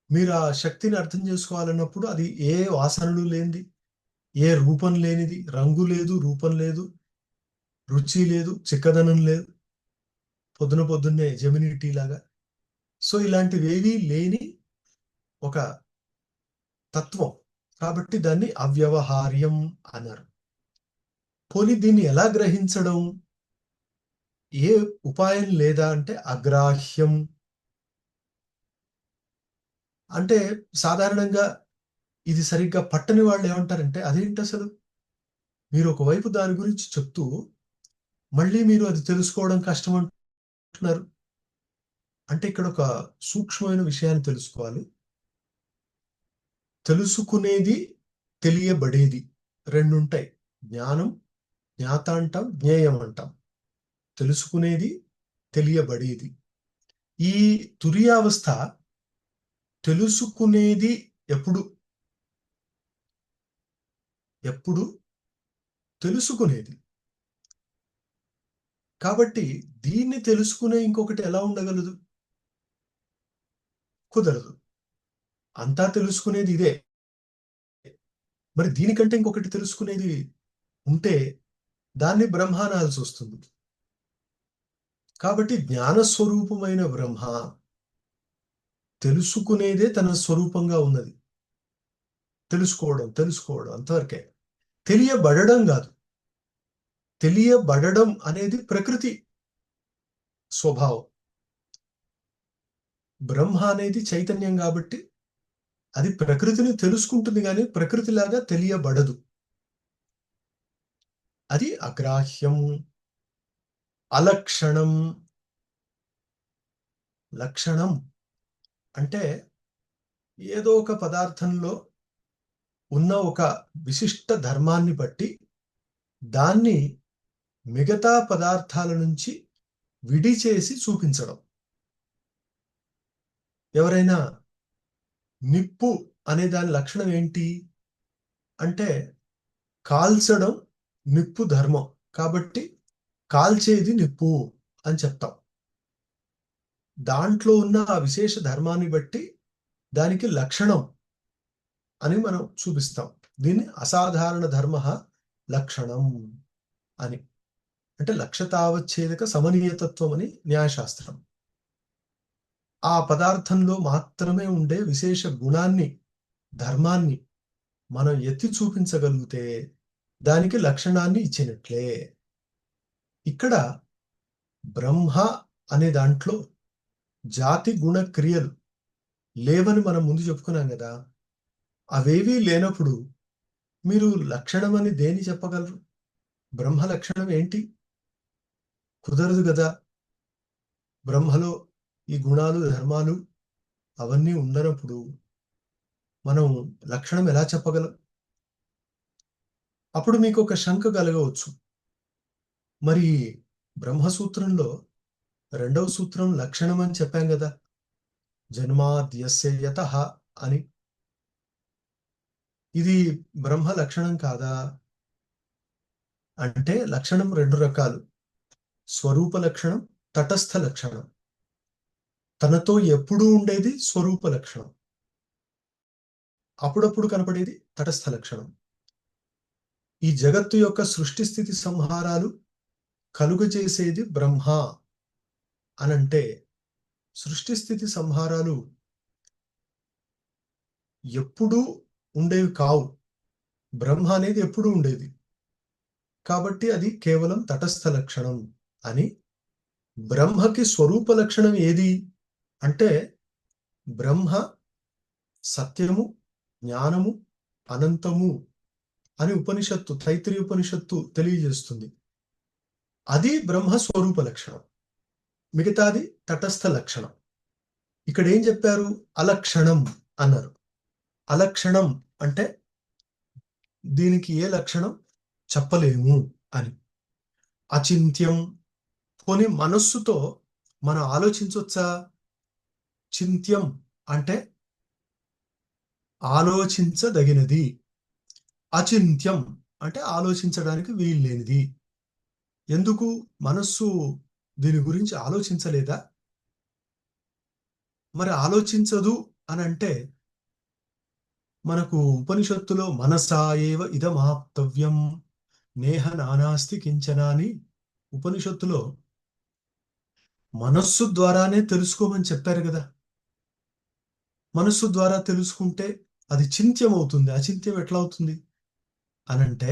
మీరు ఆ శక్తిని అర్థం చేసుకోవాలన్నప్పుడు అది ఏ వాసనలు లేనిది, ఏ రూపం లేనిది, రంగు లేదు, రూపం లేదు, రుచి లేదు, చిక్కదనం లేదు, పొద్దున పొద్దున్నే జెమినీ టీ లాగా. సో ఇలాంటివేవీ లేని ఒక తత్వం కాబట్టి దాన్ని అవ్యవహార్యం అన్నారు. పోనీ దీన్ని ఎలా గ్రహించడం? ఏ ఉపాయం లేదా అంటే అగ్రాహ్యం. అంటే సాధారణంగా ఇది సరిగ్గా పట్టని వాళ్ళు ఏమంటారంటే అదేంటి అసలు మీరు ఒకవైపు దాని గురించి చెప్తూ మళ్ళీ మీరు అది తెలుసుకోవడం కష్టం అంటున్నారు. అంటే ఇక్కడ ఒక సూక్ష్మమైన విషయాన్ని తెలుసుకోవాలి. తెలుసుకునేది, తెలియబడేది రెండుంటాయి. జ్ఞానం, జ్ఞాత అంటాం, జ్ఞేయం అంటాం. తెలుసుకునేది, తెలియబడేది. ఈ తురియావస్థ తెలుసుకునేది ఎప్పుడు ఎప్పుడు తెలుసుకునేది. కాబట్టి దీన్ని తెలుసుకునే ఇంకొకటి ఎలా ఉండగలదు? కుదరదు. అంతా తెలుసుకునేది ఇదే. మరి దీనికంటే ఇంకొకటి తెలుసుకునేది ఉంటే దాన్ని బ్రహ్మ అనాల్సి వస్తుంది. కాబట్టి జ్ఞానస్వరూపమైన బ్రహ్మ తెలుసుకునేదే తన స్వరూపంగా ఉన్నది. తెలుసుకోవడం అంతవరకే. తెలియబడడం కాదు. తెలియబడడం అనేది ప్రకృతి స్వభావం. బ్రహ్మ అనేది చైతన్యం కాబట్టి అది ప్రకృతిని తెలుసుకుంటుంది, కానీ ప్రకృతిలాగా తెలియబడదు. అది అగ్రాహ్యం, అలక్షణం. లక్షణం అంటే ఏదో ఒక పదార్థంలో ఉన్న ఒక విశిష్ట ధర్మాన్ని బట్టి దాన్ని మిగతా పదార్థాల నుంచి విడిచేసి చూపించడం. ఎవరైనా నిప్పు అనే దాని లక్షణం ఏంటి అంటే కాల్చడం నిప్పు ధర్మం కాబట్టి కాల్చేది నిప్పు అని చెప్తాం. దాంట్లో ఉన్న ఆ విశేష ధర్మాన్ని బట్టి దానికి లక్షణం అని మనం చూపిస్తాం. దీన్ని అసాధారణ ధర్మ లక్షణం అని, అంటే లక్ష్యతావచ్ఛేదక సమనీయతత్వం అని న్యాయశాస్త్రం. ఆ పదార్థంలో మాత్రమే ఉండే విశేష గుణాన్ని, ధర్మాన్ని మనం ఎత్తి చూపించగలిగితే దానికి లక్షణాన్ని ఇచ్చినట్లే. ఇక్కడ బ్రహ్మ అనే దాంట్లో జాతి గుణ క్రియలు లేవని మనం ముందు చెప్పుకున్నాం కదా. అవేవీ లేనప్పుడు మీరు లక్షణం అని దేని చెప్పగలరు? బ్రహ్మ లక్షణం ఏంటి? కుదరదు కదా. బ్రహ్మలో ఈ గుణాలు, ధర్మాలు అవన్నీ ఉండనప్పుడు మనం లక్షణం ఎలా చెప్పగలం? అప్పుడు మీకు ఒక శంక కలగవచ్చు. మరి బ్రహ్మసూత్రంలో 2వ సూత్రం లక్షణం అని చెప్పాం కదా, జన్మాద్యస్య యతః అని. ఇది బ్రహ్మ లక్షణం కాదా అంటే లక్షణం 2 రకాలు. స్వరూప లక్షణం, తటస్థ లక్షణం. తనతో ఎప్పుడూ ఉండేది స్వరూప లక్షణం, అప్పుడప్పుడు కనపడేది తటస్థ లక్షణం. ఈ జగత్తు యొక్క సృష్టి స్థితి సంహారాలు కలుగజేసేది బ్రహ్మ అనంటే, సృష్టి స్థితి సంహారాలు ఎప్పుడూ ఉండేవి కావు. బ్రహ్మ అనేది ఎప్పుడూ ఉండేది కాబట్టి అది కేవలం తటస్థ లక్షణం అని. బ్రహ్మకి స్వరూప లక్షణం ఏది అంటే బ్రహ్మ సత్యము, జ్ఞానము, అనంతము అని ఉపనిషత్తు, తైత్రీయ ఉపనిషత్తు తెలియజేస్తుంది. అది బ్రహ్మ స్వరూప లక్షణం. మిగతాది తటస్థ లక్షణం. ఇక్కడ ఏం చెప్పారు? అలక్షణం అన్నారు. అలక్షణం అంటే దీనికి ఏ లక్షణం చెప్పలేము అని. అచింత్యం. పోనీ మనస్సుతో మనం ఆలోచించవచ్చా? చింత్యం అంటే ఆలోచించదగినది. అచింత్యం అంటే ఆలోచించడానికి వీల్లేనిది. ఎందుకు? మనస్సు దీని గురించి ఆలోచించలేదా? మరి ఆలోచించదు అని అంటే మనకు ఉపనిషత్తులో మనసా ఏవ ఇదమాప్తవ్యం నేహ నానాస్తి కించన అని ఉపనిషత్తులో మనస్సు ద్వారానే తెలుసుకోమని చెప్పారు కదా. మనస్సు ద్వారా తెలుసుకుంటే అది చింత్యం అవుతుంది, అచింత్యం ఎట్లా అవుతుంది అనంటే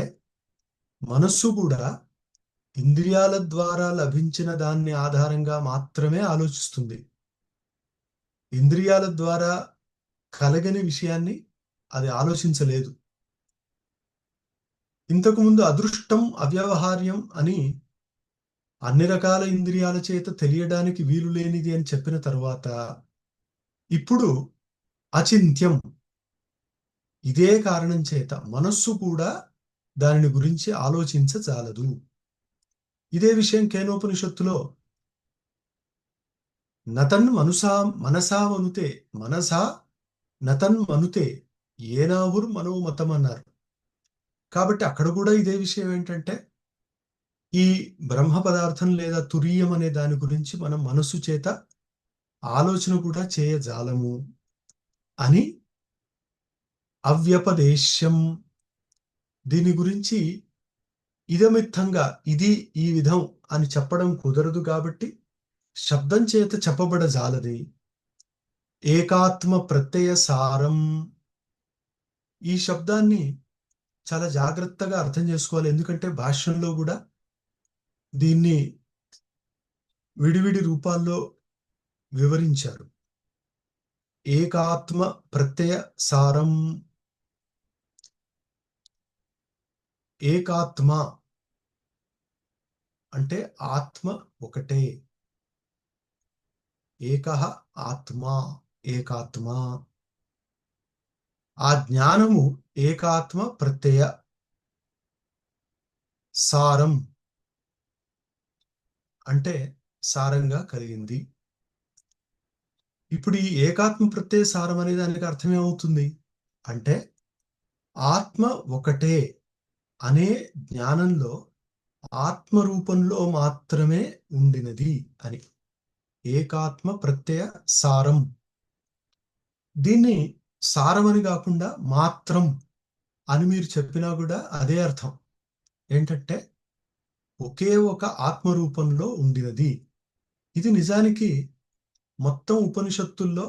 మనస్సు కూడా ఇంద్రియాల ద్వారా లభించిన దాన్ని ఆధారంగా మాత్రమే ఆలోచిస్తుంది. ఇంద్రియాల ద్వారా కలగని విషయాన్ని అది ఆలోచించలేదు. ఇంతకుముందు అదృష్టం, అవ్యవహార్యం అని అన్ని రకాల ఇంద్రియాల చేత తెలియడానికి వీలు లేనిది అని చెప్పిన తరువాత ఇప్పుడు అచింత్యం, ఇదే కారణం చేత మనస్సు కూడా దానిని గురించి ఆలోచించజాలదు. ఇదే విషయం కేనోపనిషత్తులో నతన్ మనసా మనుతే మనసా నతన్ మనుతే ఏనావుర్ మనోమతం అన్నారు. కాబట్టి అక్కడ కూడా ఇదే విషయం ఏంటంటే ఈ బ్రహ్మ పదార్థం లేదా తురీయం అనే దాని గురించి మనం మనస్సు చేత ఆలోచన కూడా చేయజాలము అని అవ్యపదేశ్యం. దీని గురించి ఇదమిత్తంగా ఇది ఈ విధం అని చెప్పడం కుదరదు కాబట్టి శబ్దం చేత చెప్పబడజాలది. ఏకాత్మ ప్రత్యయ సారం, ఈ శబ్దాన్ని చాలా జాగ్రత్తగా అర్థం చేసుకోవాలి. ఎందుకంటే భాష్యంలో కూడా దీన్ని విడివిడి రూపాల్లో వివరించారు. ఏకాత్మ ప్రత్యయ సారం, ఏకాత్మ అంటే ఆత్మ ఒకటే. ఏకః ఆత్మ, ఏకాత్మ. ఆ జ్ఞానము ఏకాత్మ ప్రత్యయ సారం అంటే సారంగా కలిగింది. ఇప్పుడు ఈ ఏకాత్మ ప్రత్యయ సారం అనే దానికి అర్థమేమవుతుంది అంటే ఆత్మ ఒకటే అనే జ్ఞానంలో ఆత్మ రూపంలో మాత్రమే ఉండినది అని. ఏకాత్మ ప్రత్యయ సారం. దీన్ని సారం అని కాకుండా మాత్రం అని మీరు చెప్పినా కూడా అదే అర్థం. ఏంటంటే ఒకే ఒక ఆత్మ రూపంలో ఉండినది. ఇది నిజానికి మొత్తం ఉపనిషత్తుల్లో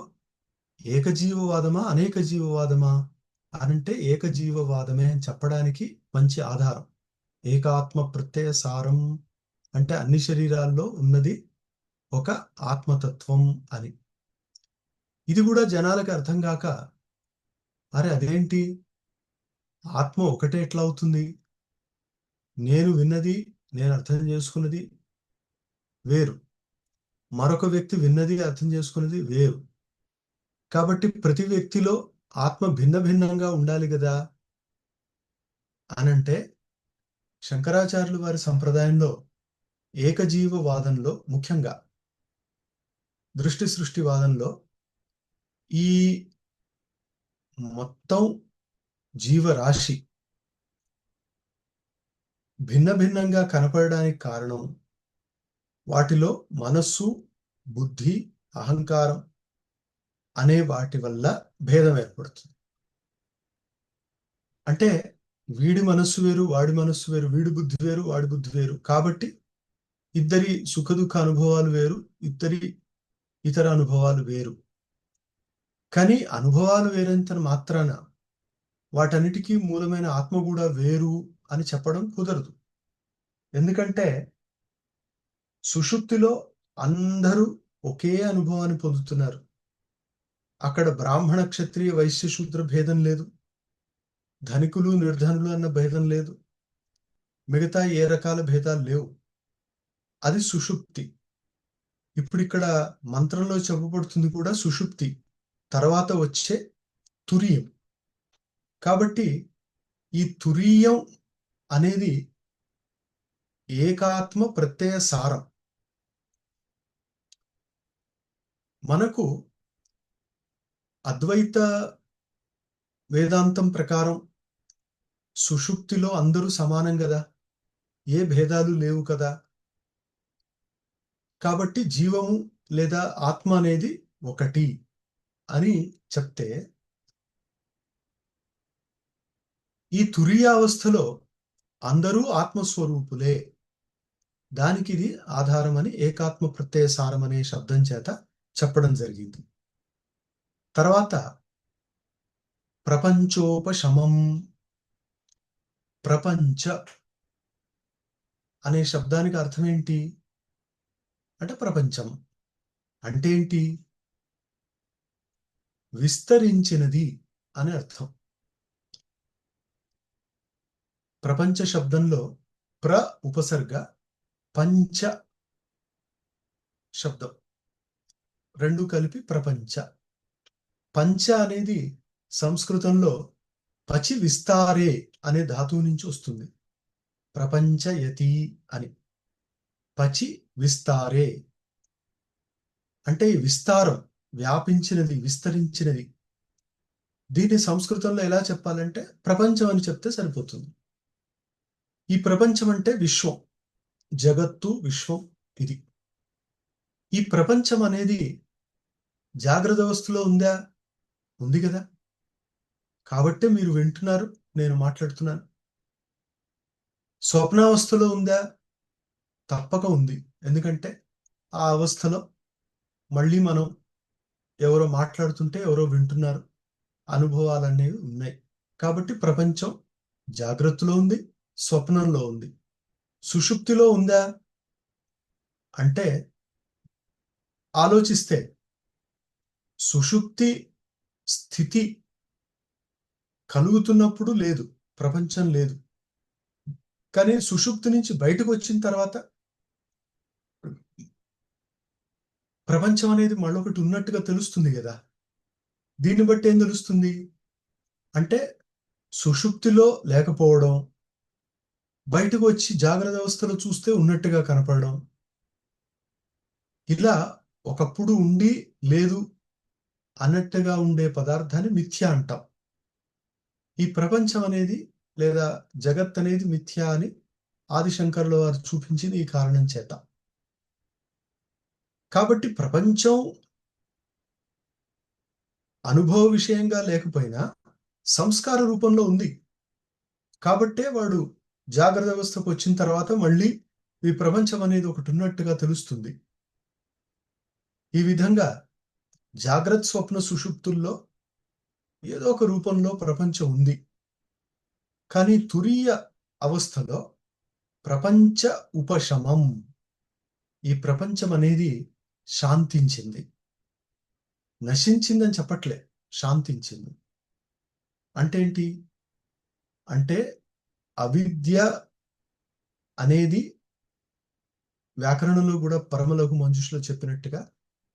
ఏకజీవవాదమా అనేక జీవవాదమా అనంటే ఏకజీవవాదమే అని చెప్పడానికి మంచి ఆధారం. ఏకాత్మ ప్రత్యయ సారం అంటే అన్ని శరీరాల్లో ఉన్నది ఒక ఆత్మతత్వం అని. ఇది కూడా జనాలకు అర్థం కాక, అరే అదేంటి ఆత్మ ఒకటే ఎట్లా అవుతుంది, నేను విన్నది నేను అర్థం చేసుకున్నది వేరు, మరొక వ్యక్తి విన్నది అర్థం చేసుకున్నది వేరు. కాబట్టి ప్రతి వ్యక్తిలో ఆత్మ భిన్న భిన్నంగా ఉండాలి కదా అనంటే శంకరాచార్యుల వారి సంప్రదాయంలో ఏకజీవవాదంలో ముఖ్యంగా దృష్టి సృష్టివాదంలో ఈ మొత్తం జీవరాశి భిన్న భిన్నంగా కనపడడానికి కారణం వాటిలో మనస్సు, బుద్ధి, అహంకారం అనే వాటి వల్ల భేదం ఏర్పడుతుంది. అంటే వీడి మనస్సు వేరు వాడి మనస్సు వేరు, వీడి బుద్ధి వేరు వాడి బుద్ధి వేరు, కాబట్టి ఇద్దరి సుఖదుఖ అనుభవాలు వేరు, ఇద్దరి ఇతర అనుభవాలు వేరు. కానీ అనుభవాలు వేరంత మాత్రాన వాటన్నిటికీ మూలమైన ఆత్మ కూడా వేరు అని చెప్పడం కుదరదు. ఎందుకంటే సుషుప్తిలో అందరూ ఒకే అనుభవాన్ని పొందుతున్నారు. అక్కడ బ్రాహ్మణ క్షత్రియ వైశ్య శూద్ర భేదం లేదు, ధనికులు నిర్ధనులు అన్న భేదం లేదు, మిగతా ఏ రకాల భేదాలు లేవు. అది సుషుప్తి. ఇప్పుడు ఇక్కడ మంత్రంలో చెప్పబడుతుంది కూడా సుషుప్తి తర్వాత వచ్చే తురియం. కాబట్టి ఈ తురియం అనేది ఏకాత్మ ప్రత్యయ సారం. మనకు అద్వైత వేదాంతం ప్రకారం సుషుప్తిలో అందరూ సమానం కదా, ఏ భేదాలు లేవు కదా. కాబట్టి జీవము లేదా ఆత్మ అనేది ఒకటి అని చెప్తే ఈ తురీయావస్థలో అందరూ ఆత్మస్వరూపులే. దానికి ఇది ఆధారం అని ఏకాత్మ ప్రత్యయ సారం అనే శబ్దం చేత చెప్పడం జరిగింది. తర్వాత ప్రపంచోపశమం. ప్రపంచ అనే శబ్దానికి అర్థం ఏంటి అంటే ప్రపంచం అంటే ఏంటి, విస్తరించినది అని అర్థం. ప్రపంచ శబ్దంలో ప్ర ఉపసర్గ, పంచ శబ్దం, రెండు కలిపి ప్రపంచ. పంచ అనేది సంస్కృతంలో పచి విస్తారే అనే ధాతువు నుంచి వస్తుంది. ప్రపంచయతి అని. పచి విస్తారే అంటే విస్తారం, వ్యాపించినది, విస్తరించినది. దీన్ని సంస్కృతంలో ఎలా చెప్పాలంటే ప్రపంచం అని చెప్తే సరిపోతుంది. ఈ ప్రపంచం అంటే విశ్వం, జగత్తు, విశ్వం. ఇది ఈ ప్రపంచం అనేది జాగ్రత్త అవస్థలో ఉందా? ఉంది కదా. కాబట్టే మీరు వింటున్నారు, నేను మాట్లాడుతున్నాను. స్వప్నావస్థలో ఉందా? తప్పక ఉంది. ఎందుకంటే ఆ అవస్థలో మళ్ళీ మనం ఎవరో మాట్లాడుతుంటే ఎవరో వింటున్నారు, అనుభవాలనేవి ఉన్నాయి. కాబట్టి ప్రపంచం జాగ్రత్తలో ఉంది, స్వప్నంలో ఉంది. సుషుప్తిలో ఉందా అంటే ఆలోచిస్తే సుషుప్తి స్థితి కలుగుతున్నప్పుడు లేదు, ప్రపంచం లేదు. కానీ సుషుప్తి నుంచి బయటకు వచ్చిన తర్వాత ప్రపంచం అనేది మళ్ళొకటి ఉన్నట్టుగా తెలుస్తుంది కదా. దీన్ని బట్టి ఏం తెలుస్తుంది అంటే సుషుప్తిలో లేకపోవడం, బయటకు వచ్చి జాగ్రత్త అవస్థలో చూస్తే ఉన్నట్టుగా కనపడడం. ఇలా ఒకప్పుడు ఉండి లేదు అన్నట్టుగా ఉండే పదార్థాన్ని మిథ్య అంటాం. ఈ ప్రపంచం అనేది లేదా జగత్ అనేది మిథ్య అని ఆదిశంకరుల వారు చూపించింది ఈ కారణం చేత. కాబట్టి ప్రపంచం అనుభవ విషయంగా లేకపోయినా సంస్కార రూపంలో ఉంది. కాబట్టే వాడు జాగ్రత్త అవస్థకు వచ్చిన తర్వాత మళ్ళీ ఈ ప్రపంచం అనేది ఒకటి ఉన్నట్టుగా తెలుస్తుంది. ఈ విధంగా జాగ్రత్త, స్వప్న, సుషుప్తుల్లో ఏదో ఒక రూపంలో ప్రపంచం ఉంది. కానీ తురీయ అవస్థలో ప్రపంచ ఉపశమం, ఈ ప్రపంచం అనేది శాంతించింది. నశించిందని చెప్పట్లే, శాంతించింది. అంటే ఏంటి అంటే అవిద్య అనేది వ్యాకరణంలో కూడా పరమలఘు మంజుషలో చెప్పినట్టుగా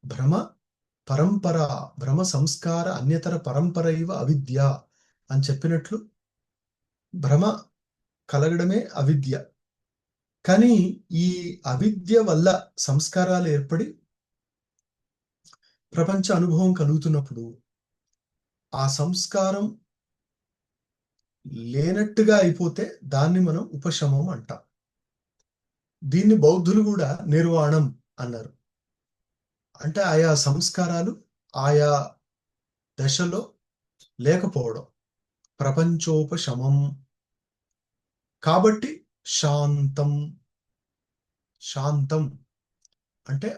భ్రమ పరంపర, భ్రమ సంస్కార అన్యతర పరంపర ఇవ అవిద్య అని చెప్పినట్లు భ్రమ కలగడమే అవిద్య. కానీ ఈ అవిద్య వల్ల సంస్కారాలు ఏర్పడి ప్రపంచ అనుభవం కలుగుతున్నప్పుడు ఆ సంస్కారం లేనట్టుగా అయిపోతే దాన్ని మనం ఉపశమం అంటాం. దీన్ని బౌద్ధులు కూడా నిర్వాణం అన్నారు. అంటే ఆయా సంస్కారాలు ఆయా దశలో లేకపోవడం, ప్రపంచోపశమం. కాబట్టి శాంతం, శాంతం అంటే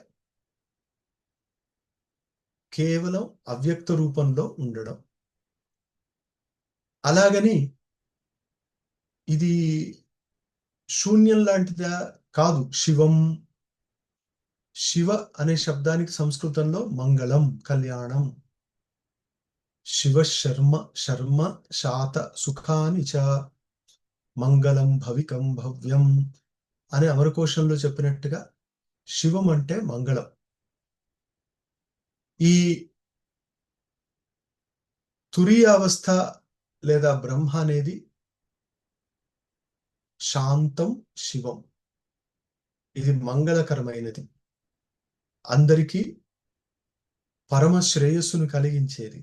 కేవలం అవ్యక్త రూపంలో ఉండడం. అలాగని ఇది శూన్యం లాంటిదా కాదు. శివం, శివ అనే శబ్దానికి సంస్కృతంలో మంగళం, కళ్యాణం. శివ శర్మ, శర్మ శాత సుఖాని చ మంగళం భవికం భవ్యం అనే అమరకోశంలో చెప్పినట్టుగా శివం అంటే మంగళం. ఈ తురీయావస్థ లేదా బ్రహ్మ అనేది శాంతం, శివం. ఇది మంగళకరమైనది, అందరికీ పరమ శ్రేయస్సును కలిగించేది.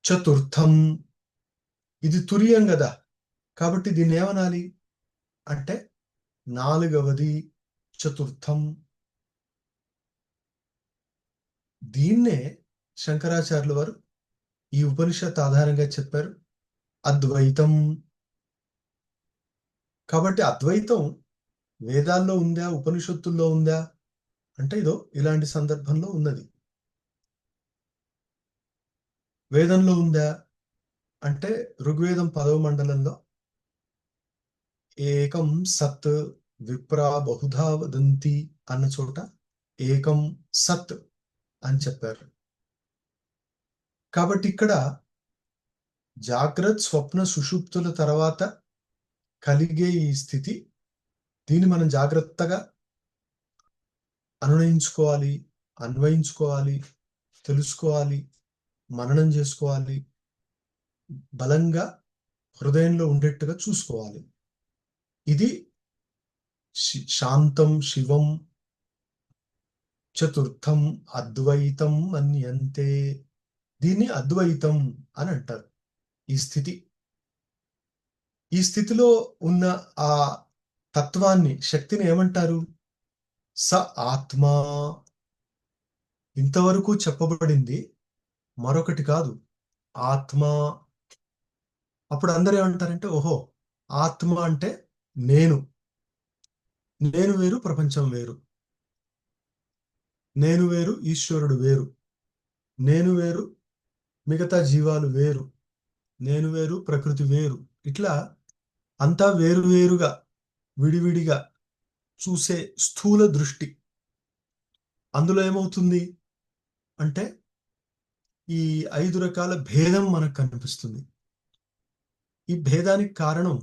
చతుర్థం, ఇది తురియం కదా, కాబట్టి దీన్ని ఏమనాలి అంటే నాలుగవది, చతుర్థం. దీన్నే శంకరాచార్యుల వారు ఈ ఉపనిషత్ ఆధారంగా చెప్పారు, అద్వైతం. కాబట్టి అద్వైతం వేదాల్లో ఉందా, ఉపనిషత్తుల్లో ఉందా అంటే ఇదో ఇలాంటి సందర్భంలో ఉన్నది. వేదంలో ఉందా అంటే ఋగ్వేదం 10వ మండలంలో ఏకం సత్ విప్రా బహుధా వదంతి అన్న చోట ఏకం సత్ అని చెప్పారు. కాబట్టి ఇక్కడ జాగ్రత్త, స్వప్న, సుషుప్తుల తర్వాత కలిగే ఈ స్థితి దీన్ని మనం జాగ్రత్తగా అనునయించుకోవాలి, అన్వయించుకోవాలి, తెలుసుకోవాలి, మననం చేసుకోవాలి, బలంగా హృదయంలో ఉండేట్టుగా చూసుకోవాలి. ఇది శాంతం శివం చతుర్థం అద్వైతం మన్యంతే. దీన్ని అద్వైతం అని అంటారు. ఈ స్థితి, ఈ స్థితిలో ఉన్న ఆ తత్వాన్ని, శక్తిని ఏమంటారు? స ఆత్మా. ఇంతవరకు చెప్పబడింది మరొకటి కాదు, ఆత్మ. అప్పుడు అందరూ ఏమంటారంటే, ఓహో, ఆత్మ అంటే నేను, నేను వేరు, ప్రపంచం వేరు, నేను వేరు, ఈశ్వరుడు వేరు, నేను వేరు, మిగతా జీవాలు వేరు, నేను వేరు, ప్రకృతి వేరు. ఇట్లా అంతా వేరువేరుగా, విడివిడిగా చూసే స్థూల దృష్టి. అందులో ఏమవుతుంది అంటే, ఈ 5 రకాల భేదం మనకు కనిపిస్తుంది. ఈ భేదానికి కారణం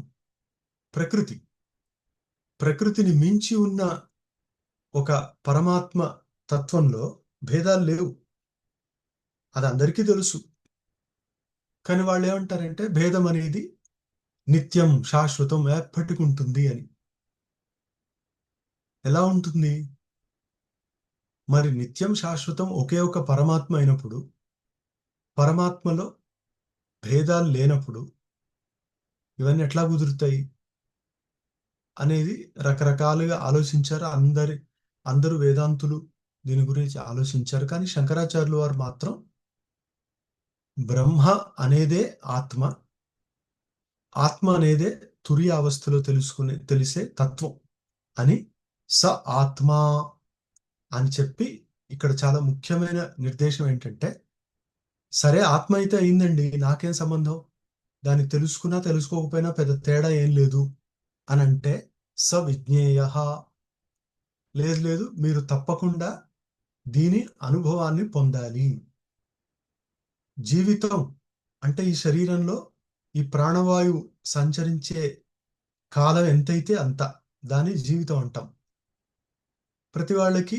ప్రకృతి. ప్రకృతిని మించి ఉన్న ఒక పరమాత్మ తత్వంలో భేదాలు లేవు. అది అందరికీ తెలుసు. కానీ వాళ్ళు ఏమంటారంటే, భేదం అనేది నిత్యం, శాశ్వతం, ఎప్పటికి ఉంటుంది అని. ఎలా ఉంటుంది? మరి నిత్యం శాశ్వతం ఒకే ఒక పరమాత్మ అయినప్పుడు, పరమాత్మలో భేదాలు లేనప్పుడు ఇవన్నీ ఎట్లా కుదురుతాయి అనేది రకరకాలుగా ఆలోచించారు. అందరూ వేదాంతులు దీని గురించి ఆలోచించారు. కానీ శంకరాచార్యులు వారు మాత్రం బ్రహ్మ అనేదే ఆత్మ, ఆత్మ అనేదే తురియ అవస్థలో తెలిసే తత్వం అని, స ఆత్మా అని చెప్పి ఇక్కడ చాలా ముఖ్యమైన నిర్దేశం ఏంటంటే, సరే ఆత్మ అయితే అయిందండి, నాకేం సంబంధం, దాన్ని తెలుసుకున్నా తెలుసుకోకపోయినా పెద్ద తేడా ఏం లేదు అని అంటే, స విజ్ఞేయ. లేదు లేదు, మీరు తప్పకుండా దీని అనుభవాన్ని పొందాలి. జీవితం అంటే ఈ శరీరంలో ఈ ప్రాణవాయువు సంచరించే కాలం ఎంతైతే అంత, దాని జీవితం అంటాం. ప్రతి వాళ్ళకి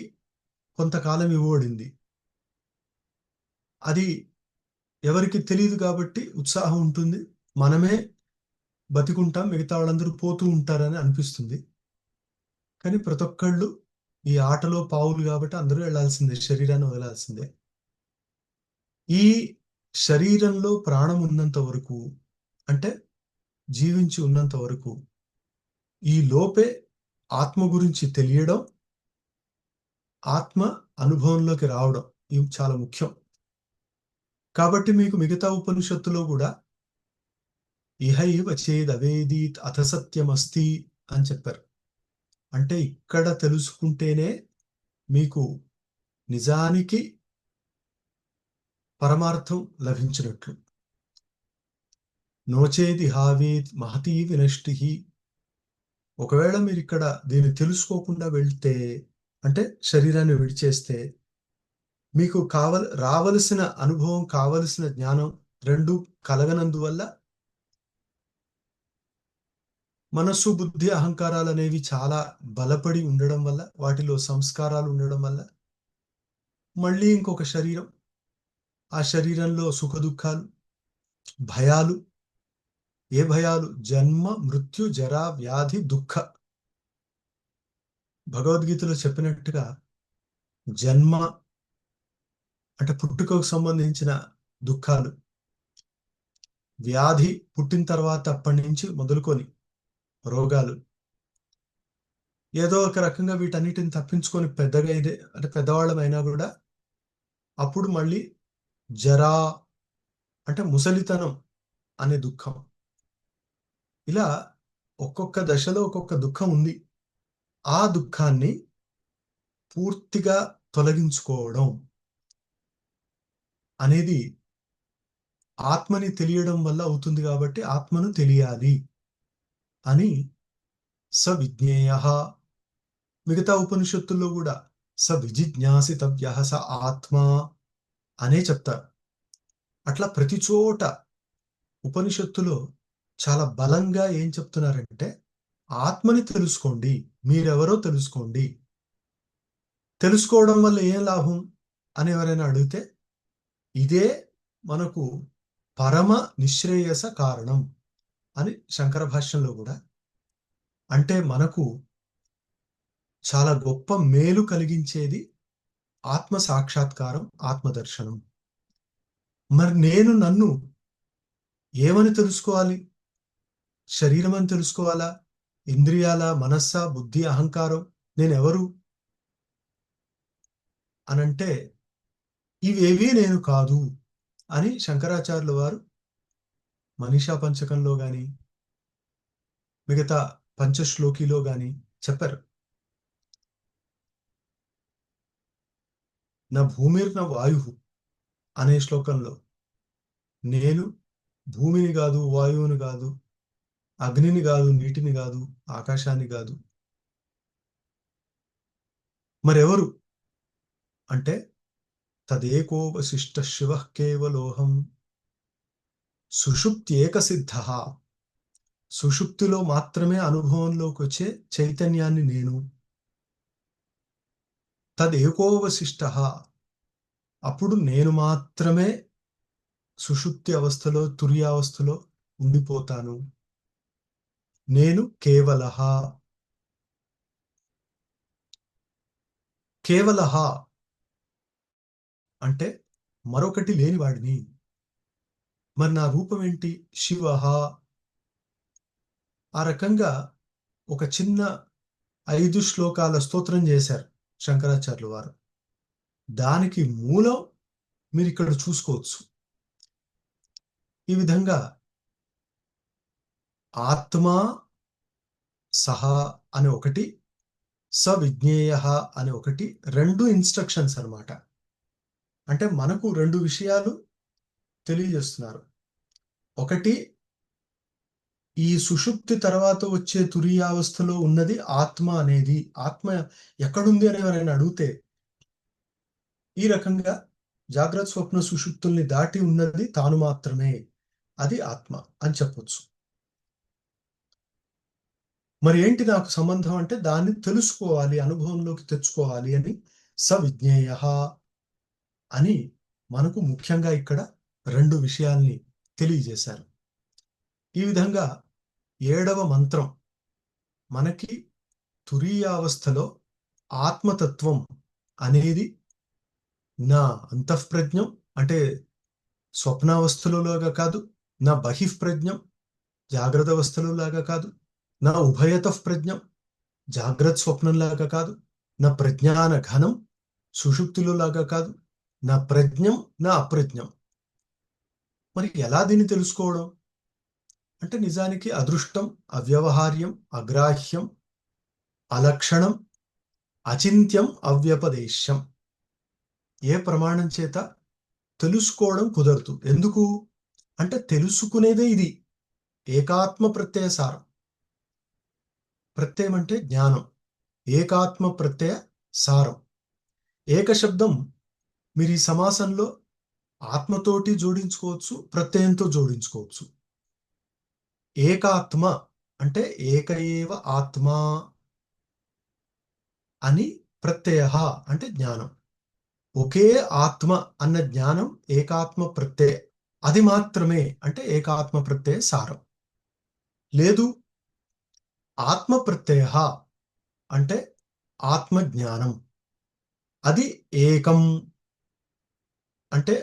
కొంతకాలం ఇవ్వబడింది. అది ఎవరికి తెలియదు కాబట్టి ఉత్సాహం ఉంటుంది. మనమే బతికుంటాం, మిగతా వాళ్ళందరూ పోతూ ఉంటారని అనిపిస్తుంది. కానీ ప్రతి ఒక్కళ్ళు ఈ ఆటలో పావులు కాబట్టి అందరూ వెళ్లాల్సిందే, శరీరాన్ని వదలాల్సిందే. ఈ శరీరంలో ప్రాణం ఉన్నంత వరకు, అంటే జీవించి ఉన్నంత వరకు, ఈ లోపే ఆత్మ గురించి తెలియడం, ఆత్మ అనుభవంలోకి రావడం ఇవి చాలా ముఖ్యం. కాబట్టి మీకు మిగతా ఉపనిషత్తులో కూడా ఇహైవ చేదవేదీత్ అథ సత్యమస్తి అని చెప్పారు. అంటే ఇక్కడ తెలుసుకుంటేనే మీకు నిజానికి పరమార్థం లభించినట్లు. నోచేది హావేత్ మహతీ వినష్టి. ఒకవేళ మీరు ఇక్కడ దీన్ని తెలుసుకోకుండా వెళ్తే, అంటే శరీరాన్ని విడిచేస్తే, మీకు రావలసిన అనుభవం, కావలసిన జ్ఞానం రెండు కలగనందువల్ల మనస్సు, బుద్ధి, అహంకారాలు అనేవి చాలా బలపడి ఉండడం వల్ల, వాటిలో సంస్కారాలు ఉండడం వల్ల మళ్ళీ ఇంకొక శరీరం, ఆ శరీరంలో సుఖ దుఃఖాలు, భయాలు. ఏ భయాలు? జన్మ, మృత్యు, జరా, వ్యాధి, దుఃఖ. భగవద్గీతలో చెప్పినట్టుగా జన్మ అంటే పుట్టుకకు సంబంధించిన దుఃఖాలు, వ్యాధి పుట్టిన తర్వాత అప్పటి నుంచి మొదలుకొని రోగాలు, ఏదో ఒక రకంగా వీటన్నిటిని తప్పించుకొని పెద్దగా అంటే పెద్దవాళ్ళమైనా కూడా అప్పుడు మళ్ళీ జరా అంటే ముసలితనం అనే దుఃఖం. ఇలా ఒక్కొక్క దశలో ఒక్కొక్క దుఃఖం ఉంది. ఆ దుఃఖాన్ని పూర్తిగా తొలగించుకోవడం అనేది ఆత్మని తెలియడం వల్ల అవుతుంది. కాబట్టి ఆత్మను తెలియాలి అని స విజ్ఞేయ. మిగతా ఉపనిషత్తుల్లో కూడా స విజిజ్ఞాసితవ్య స ఆత్మ అనే చెప్తారు. అట్లా ప్రతి చోట ఉపనిషత్తులో చాలా బలంగా ఏం చెప్తున్నారంటే, ఆత్మని తెలుసుకోండి, మీరెవరో తెలుసుకోండి. తెలుసుకోవడం వల్ల ఏం లాభం అని ఎవరైనా అడిగితే, ఇదే మనకు పరమ నిశ్రేయస కారణం అని శంకర భాష్యంలో కూడా, అంటే మనకు చాలా గొప్ప మేలు కలిగించేది ఆత్మ సాక్షాత్కారం, ఆత్మదర్శనం. మరి నేను నన్ను ఏమని తెలుసుకోవాలి? శరీరం అని తెలుసుకోవాలా? ఇంద్రియాల, మనస్స, బుద్ధి, అహంకారం, నేనెవరు అనంటే ఇవేవీ నేను కాదు అని శంకరాచార్యుల వారు మనీషా పంచకంలో గాని మిగతా పంచశ్లోకిలో గాని చెప్పారు. నా భూమిర్న వాయు అనే శ్లోకంలో నేను భూమిని కాదు, వాయువుని కాదు, అగ్నిని కాదు, నీటిని కాదు, ఆకాశాన్ని కాదు, మరెవరు అంటే తదేకో వశిష్ట శివ కేవలోహం సుషుప్త్యేక సిద్ధ. సుషుప్తిలో మాత్రమే అనుభవంలోకి వచ్చే చైతన్యాన్ని నేను. తదేకోవశిష్ట, అప్పుడు నేను మాత్రమే సుషుప్తి అవస్థలో, తుర్యావస్థలో ఉండిపోతాను. నేను కేవలః. కేవలః అంటే మరొకటి లేని వాడిని. మరి నా రూపం ఏంటి? శివః. ఆ రకంగా ఒక చిన్న 5 శ్లోకాల స్తోత్రం చేశారు శంకరాచార్యులు వారు. దానికి మూలం మీరిక్కడ చూసుకోవచ్చు. ఈ విధంగా ఆత్మా సహ అని ఒకటి, సవిజ్ఞేయ అని ఒకటి, 2 ఇన్స్ట్రక్షన్స్ అన్నమాట. అంటే మనకు 2 విషయాలు తెలియజేస్తున్నారు. ఒకటి, ఈ సుషుప్తి తర్వాత వచ్చే తురీయావస్థలో ఉన్నది ఆత్మ అనేది. ఆత్మ ఎక్కడుంది అని ఎవరైనా అడిగితే, ఈ రకంగా జాగ్రత్త స్వప్న సుషుప్తుల్ని దాటి ఉన్నది తాను మాత్రమే, అది ఆత్మ అని చెప్పొచ్చు. మరి ఏంటి నాకు సంబంధం అంటే దాన్ని తెలుసుకోవాలి, అనుభవంలోకి తెచ్చుకోవాలి అని సవిజ్ఞేయ అని మనకు ముఖ్యంగా ఇక్కడ 2 విషయాల్ని తెలియజేశారు. ఈ విధంగా 7వ మంత్రం మనకి తురీయావస్థలో ఆత్మతత్వం అనేది నా అంతఃప్రజ్ఞం, అంటే స్వప్నావస్థలోలాగా కాదు, నా బహిఃప్రజ్ఞం జాగ్రత్త అవస్థలోలాగా కాదు, నా ఉభయతః ప్రజ్ఞం జాగ్రత్త స్వప్నంలాగా కాదు, నా ప్రజ్ఞాన ఘనం సుషుప్తిలో లాగా కాదు, నా ప్రజ్ఞం నా అప్రజ్ఞం. మరి ఎలా దీన్ని తెలుసుకోవడం అంటే నిజానికి అదృష్టం, అవ్యవహార్యం, అగ్రాహ్యం, అలక్షణం, అచింత్యం, అవ్యపదేశ్యం. ఏ ప్రమాణం చేత తెలుసుకోవడం కుదరదు. ఎందుకు అంటే తెలుసుకునేదే ఇది. ఏకాత్మ ప్రత్యయ సారం. ప్రత్యయం అంటే జ్ఞానం. ఏకాత్మ ప్రత్యయ సారం. ఏక శబ్దం మీరు ఈ సమాసంలో ఆత్మతోటి జోడించుకోవచ్చు, ప్రత్యయంతో జోడించుకోవచ్చు. ఏకాత్మ అంటే ఏక ఏవ ఆత్మ అని, ప్రత్యయ అంటే జ్ఞానం. ఒకే ఆత్మ అన్న జ్ఞానం ఏకాత్మ ప్రత్యయ, అది మాత్రమే అంటే ఏకాత్మ ప్రత్యయ సారం. లేదు ఆత్మ ప్రత్యయ అంటే ఆత్మజ్ఞానం, అది ఏకం అంటే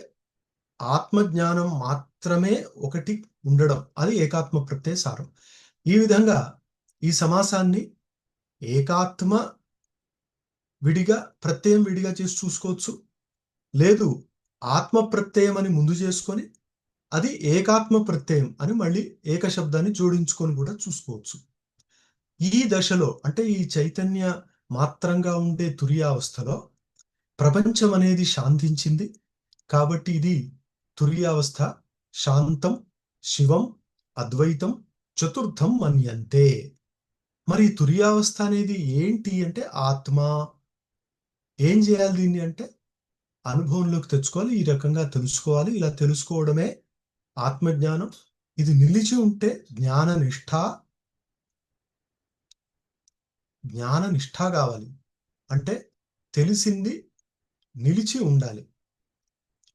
ఆత్మజ్ఞానం మాత్రమే ఒకటి ఉండడం, అది ఏకాత్మ ప్రత్యయ సారం. ఈ విధంగా ఈ సమాసాన్ని ఏకాత్మ విడిగా, ప్రత్యయం విడిగా చేసి చూసుకోవచ్చు. లేదు ఆత్మ ప్రత్యయం అని ముందు చేసుకొని అది ఏకాత్మ ప్రత్యయం అని మళ్ళీ ఏక శబ్దాన్ని జోడించుకొని కూడా చూసుకోవచ్చు. ఈ దశలో అంటే ఈ చైతన్య మాత్రంగా ఉండే తురీయావస్థలో ప్రపంచం అనేది శాంతించింది కాబట్టి ఇది తురీయావస్థ. శాంతం శివం అద్వైతం చతుర్థం మన్యంతే. మరి తురీయావస్థ అనేది ఏంటి అంటే ఆత్మ. ఏం చేయాలి దీన్ని అంటే అనుభవంలోకి తెచ్చుకోవాలి, ఈ రకంగా తెలుసుకోవాలి. ఇలా తెలుసుకోవడమే ఆత్మజ్ఞానం. ఇది నిలిచి ఉంటే జ్ఞాన నిష్ఠ, జ్ఞాన నిష్ఠ కావాలి. అంటే తెలిసింది నిలిచి ఉండాలి,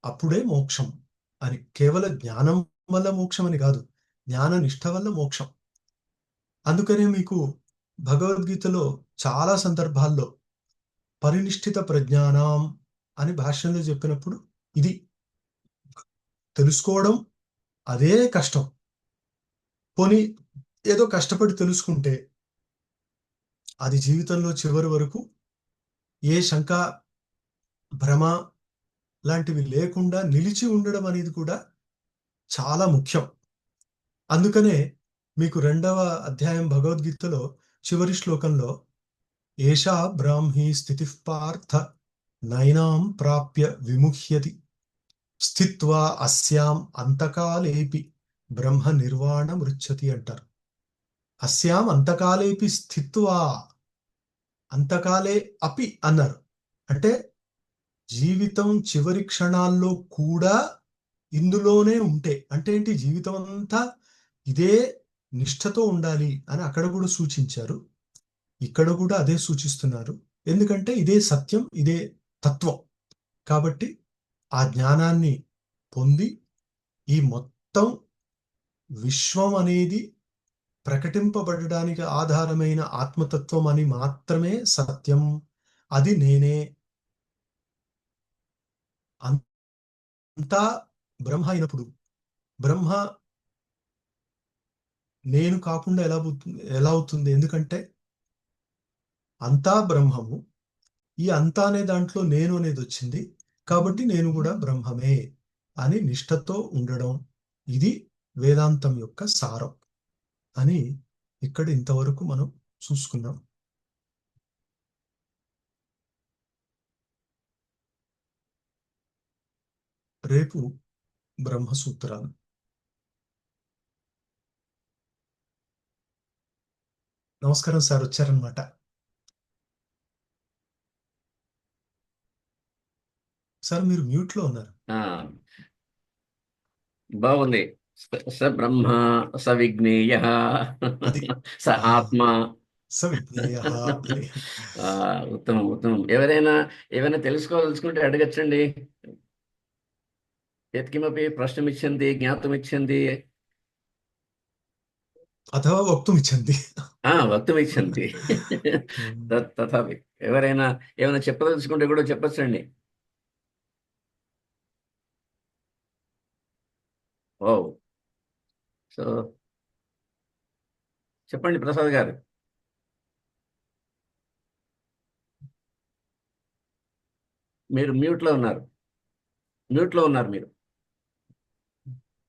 అప్పుడే మోక్షం అని. కేవలం జ్ఞానం వల్ల మోక్షం అని కాదు, జ్ఞాన నిష్ఠ వల్ల మోక్షం. అందుకనే మీకు భగవద్గీతలో చాలా సందర్భాల్లో పరినిష్ఠిత ప్రజ్ఞానం అని భాష్యంలో చెప్పినప్పుడు ఇది తెలుసుకోవడం అదే కష్టం. పోనీ ఏదో కష్టపడి తెలుసుకుంటే అది జీవితంలో చివరి వరకు ఏ శంక భ్రమ లాంటివి లేకుండా నిలిచి ఉండడం అనేది కూడా చాలా ముఖ్యం. అందుకనే మీకు 2వ అధ్యాయం భగవద్గీతలో చివరి శ్లోకంలో ఏషా బ్రాహ్మీ స్థితిః పార్థ నైనాం ప్రాప్య విముహ్యతి స్థిత్వా అస్యాం అంతకాలేపి బ్రహ్మ నిర్వాణమృచ్చతి అంటారు. అస్యాం అంతకాలేపి స్థిత్వా, అంతకాలే అపి అన్నారు. అంటే జీవితం చివరి క్షణాల్లో కూడా ఇందులోనే ఉంటే, అంటే ఏంటి, జీవితం అంతా ఇదే నిష్ఠతో ఉండాలి అని అక్కడ కూడా సూచించారు. ఇక్కడ కూడా అదే సూచిస్తున్నారు. ఎందుకంటే ఇదే సత్యం, ఇదే తత్వం. కాబట్టి ఆ జ్ఞానాన్ని పొంది ఈ మొత్తం విశ్వం అనేది ప్రకటింపబడడానికి ఆధారమైన ఆత్మతత్వం అని మాత్రమే సత్యం, అది నేనే, అంతా బ్రహ్మ అయినప్పుడు బ్రహ్మ నేను కాకుండా ఎలా అవుతుంది? ఎందుకంటే అంతా బ్రహ్మము, ఈ అంతా అనే దాంట్లో నేను అనేది వచ్చింది, కాబట్టి నేను కూడా బ్రహ్మమే అని నిష్ఠతో ఉండడం, ఇది వేదాంతం యొక్క సారం అని ఇక్కడ ఇంతవరకు మనం చూసుకున్నాం. రేపు బ్రహ్మసూత్రాలు. నమస్కారం సార్, వచ్చారనమాట. సార్ మీరు మ్యూట్ లో ఉన్నారు. బాగుంది. స బ్రహ్మ స విజ్ఞేయ అది స ఆత్మ. సవిజ్ఞేయ అని. ఉత్తమం ఉత్తమం. ఏమైనా తెలుసుకోదలుచుకుంటే అడగచ్చండి. యత్కిమపి ప్రశ్నమిచ్చంది జ్ఞాతుమిచ్చంది అథవా వక్తుమిచ్చంది. వక్తుమిచ్చంది. తథాపి ఏమైనా చెప్పదలుచుకుంటే కూడా చెప్పచ్చండి. ఓ, సో చెప్పండి ప్రసాద్ గారు. మీరు మ్యూట్లో ఉన్నారు. మీరు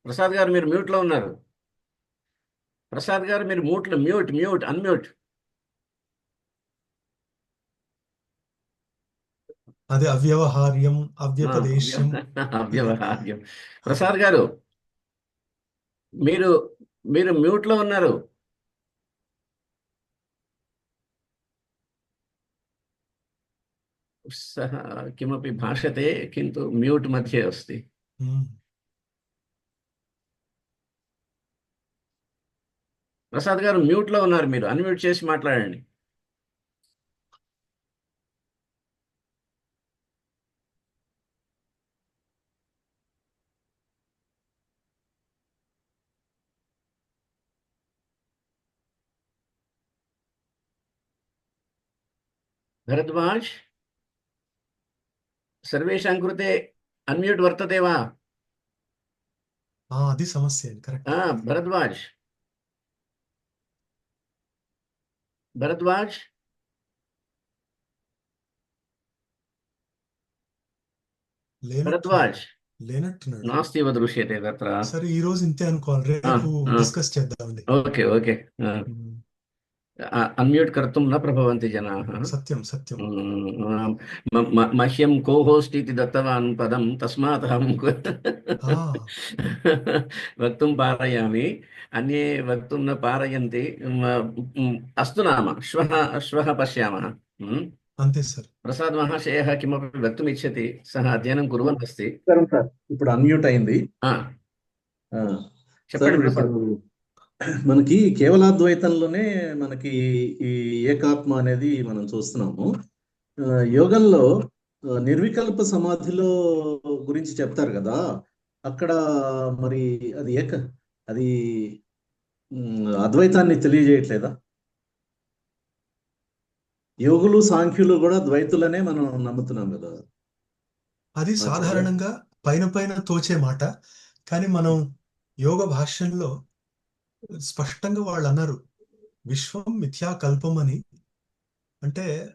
ప్రసాద్ గారు, మీరు మ్యూట్లో ఉన్నారు. ప్రసాద్ గారు మీరు మ్యూట్ అన్మ్యూట్. అది అవ్యవహార్యం, అవ్యపదేశ్యం. అవ్యవహార్యం. ప్రసాద్ గారు మీరు మీరు మ్యూట్లో ఉన్నారు. సహ కిమపి భాషతే కింటు మ్యూట్ మధ్య అస్తి. ప్రసాద్ గారు మ్యూట్లో ఉన్నారు, మీరు అన్మ్యూట్ చేసి మాట్లాడండి. భరద్వాజ్, సర్వేషాం కృతే అన్మ్యూట్ వర్తతే వా? అది సమస్య, కరెక్ట్. భరద్వాజ్, భరద్వాజ్ భరద్వాజ్ లేనట్టున్నాడు. నాస్తి ఇవ దృశ్యతే తత్ర. సరే, ఈ రోజు ఇంతే అనుకోవాలి, రేపు డిస్కస్ చేద్దామండి. Okay okay. అన్మ్యూట్ కర్తుం న ప్రభవంతి జనాః. సత్యం సత్యం. మహ్యం కో-హోస్ట్ ఇతి దత్తవాన్ పదం తస్మాత్ అహం వక్తుం పారయామి, అన్యే వక్తుం న పారయంతి. అస్తు నామ శ్వః పశ్యామः. అంతే సార్. ప్రసాద్ మహాశయः కిమపి వక్తుమిచ్చతి, సः అధ్యయనం కుర్వన్ అస్తి. సార్ ఇప్పుడు అన్మ్యూట్ అయింది. చెప్పండి ప్రసాద్. మనకి కేవలాద్వైతంలోనే మనకి ఈ ఏకాత్మ అనేది మనం చూస్తున్నాము. ఆ, యోగంలో నిర్వికల్ప సమాధిలో గురించి చెప్తారు కదా. అక్కడ మరి అది అది అద్వైతాన్ని తెలియజేయట్లేదా? యోగులు సాంఖ్యులు కూడా ద్వైతులనే మనం నమ్ముతున్నాం కదా అది ఆచార్య. సాధారణంగా పైన పైన తోచే మాట, కానీ మనం యోగ భాష్యంలో స్పష్టంగా వాళ్ళు అన్నారు విశ్వం మిథ్యాకల్పం అని. అంటే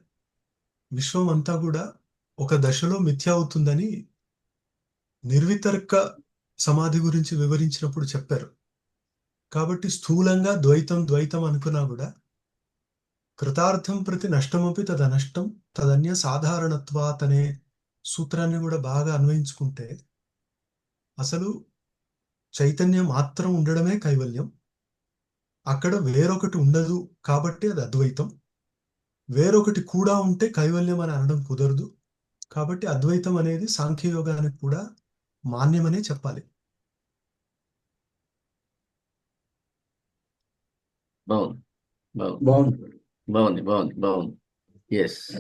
విశ్వం అంతా కూడా ఒక దశలో మిథ్య అవుతుందని నిర్వితర్క సమాధి గురించి వివరించినప్పుడు చెప్పారు. కాబట్టి స్థూలంగా ద్వైతం ద్వైతం అనుకున్నా కూడా కృతార్థం ప్రతి నష్టమపి తదనష్టం తదన్య సాధారణత్వాత్ అనే సూత్రాన్ని కూడా బాగా అన్వయించుకుంటే అసలు చైతన్యం మాత్రం ఉండడమే కైవల్యం. అక్కడ వేరొకటి ఉండదు కాబట్టి అది అద్వైతం. వేరొకటి కూడా ఉంటే కైవల్యం అని అనడం కుదరదు. కాబట్టి అద్వైతం అనేది సాంఖ్యయోగానికి కూడా మాన్యమనే చెప్పాలి. బాగుంది బాగుంది బాగుంది. బాగుంది బాగుంది బాగుంది. ఎస్.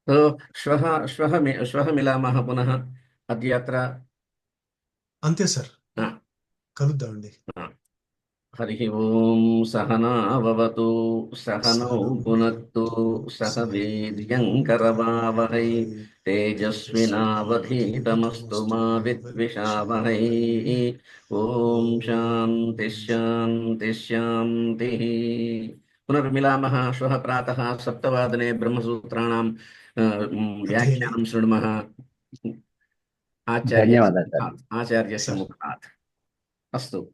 సో శ్వः శ్వः శ్వः మిలామः పునః. అద్య అత్ర. అంతే సార్, ఆ, కలుద్దామండి. ఆ. హరి ఓం. సహనావవతు సహనౌ భునక్తు సహ వీర్యం కరవావహై తేజస్వినావధీతమస్తు మా విద్విషావహై. ఓం శాంతి శాంతి శాంతి. పునర్మిలామः శ్వः ప్రాతः 7:00 బ్రహ్మసూత్రాणां అధ్యయనే వ్యాఖ్యానం శృణుమः ఆచార్యस्य ధన్యవాదాలు సార్. ముखात्. ఆచార్యस्य సార్ ముखात्. अस्तु.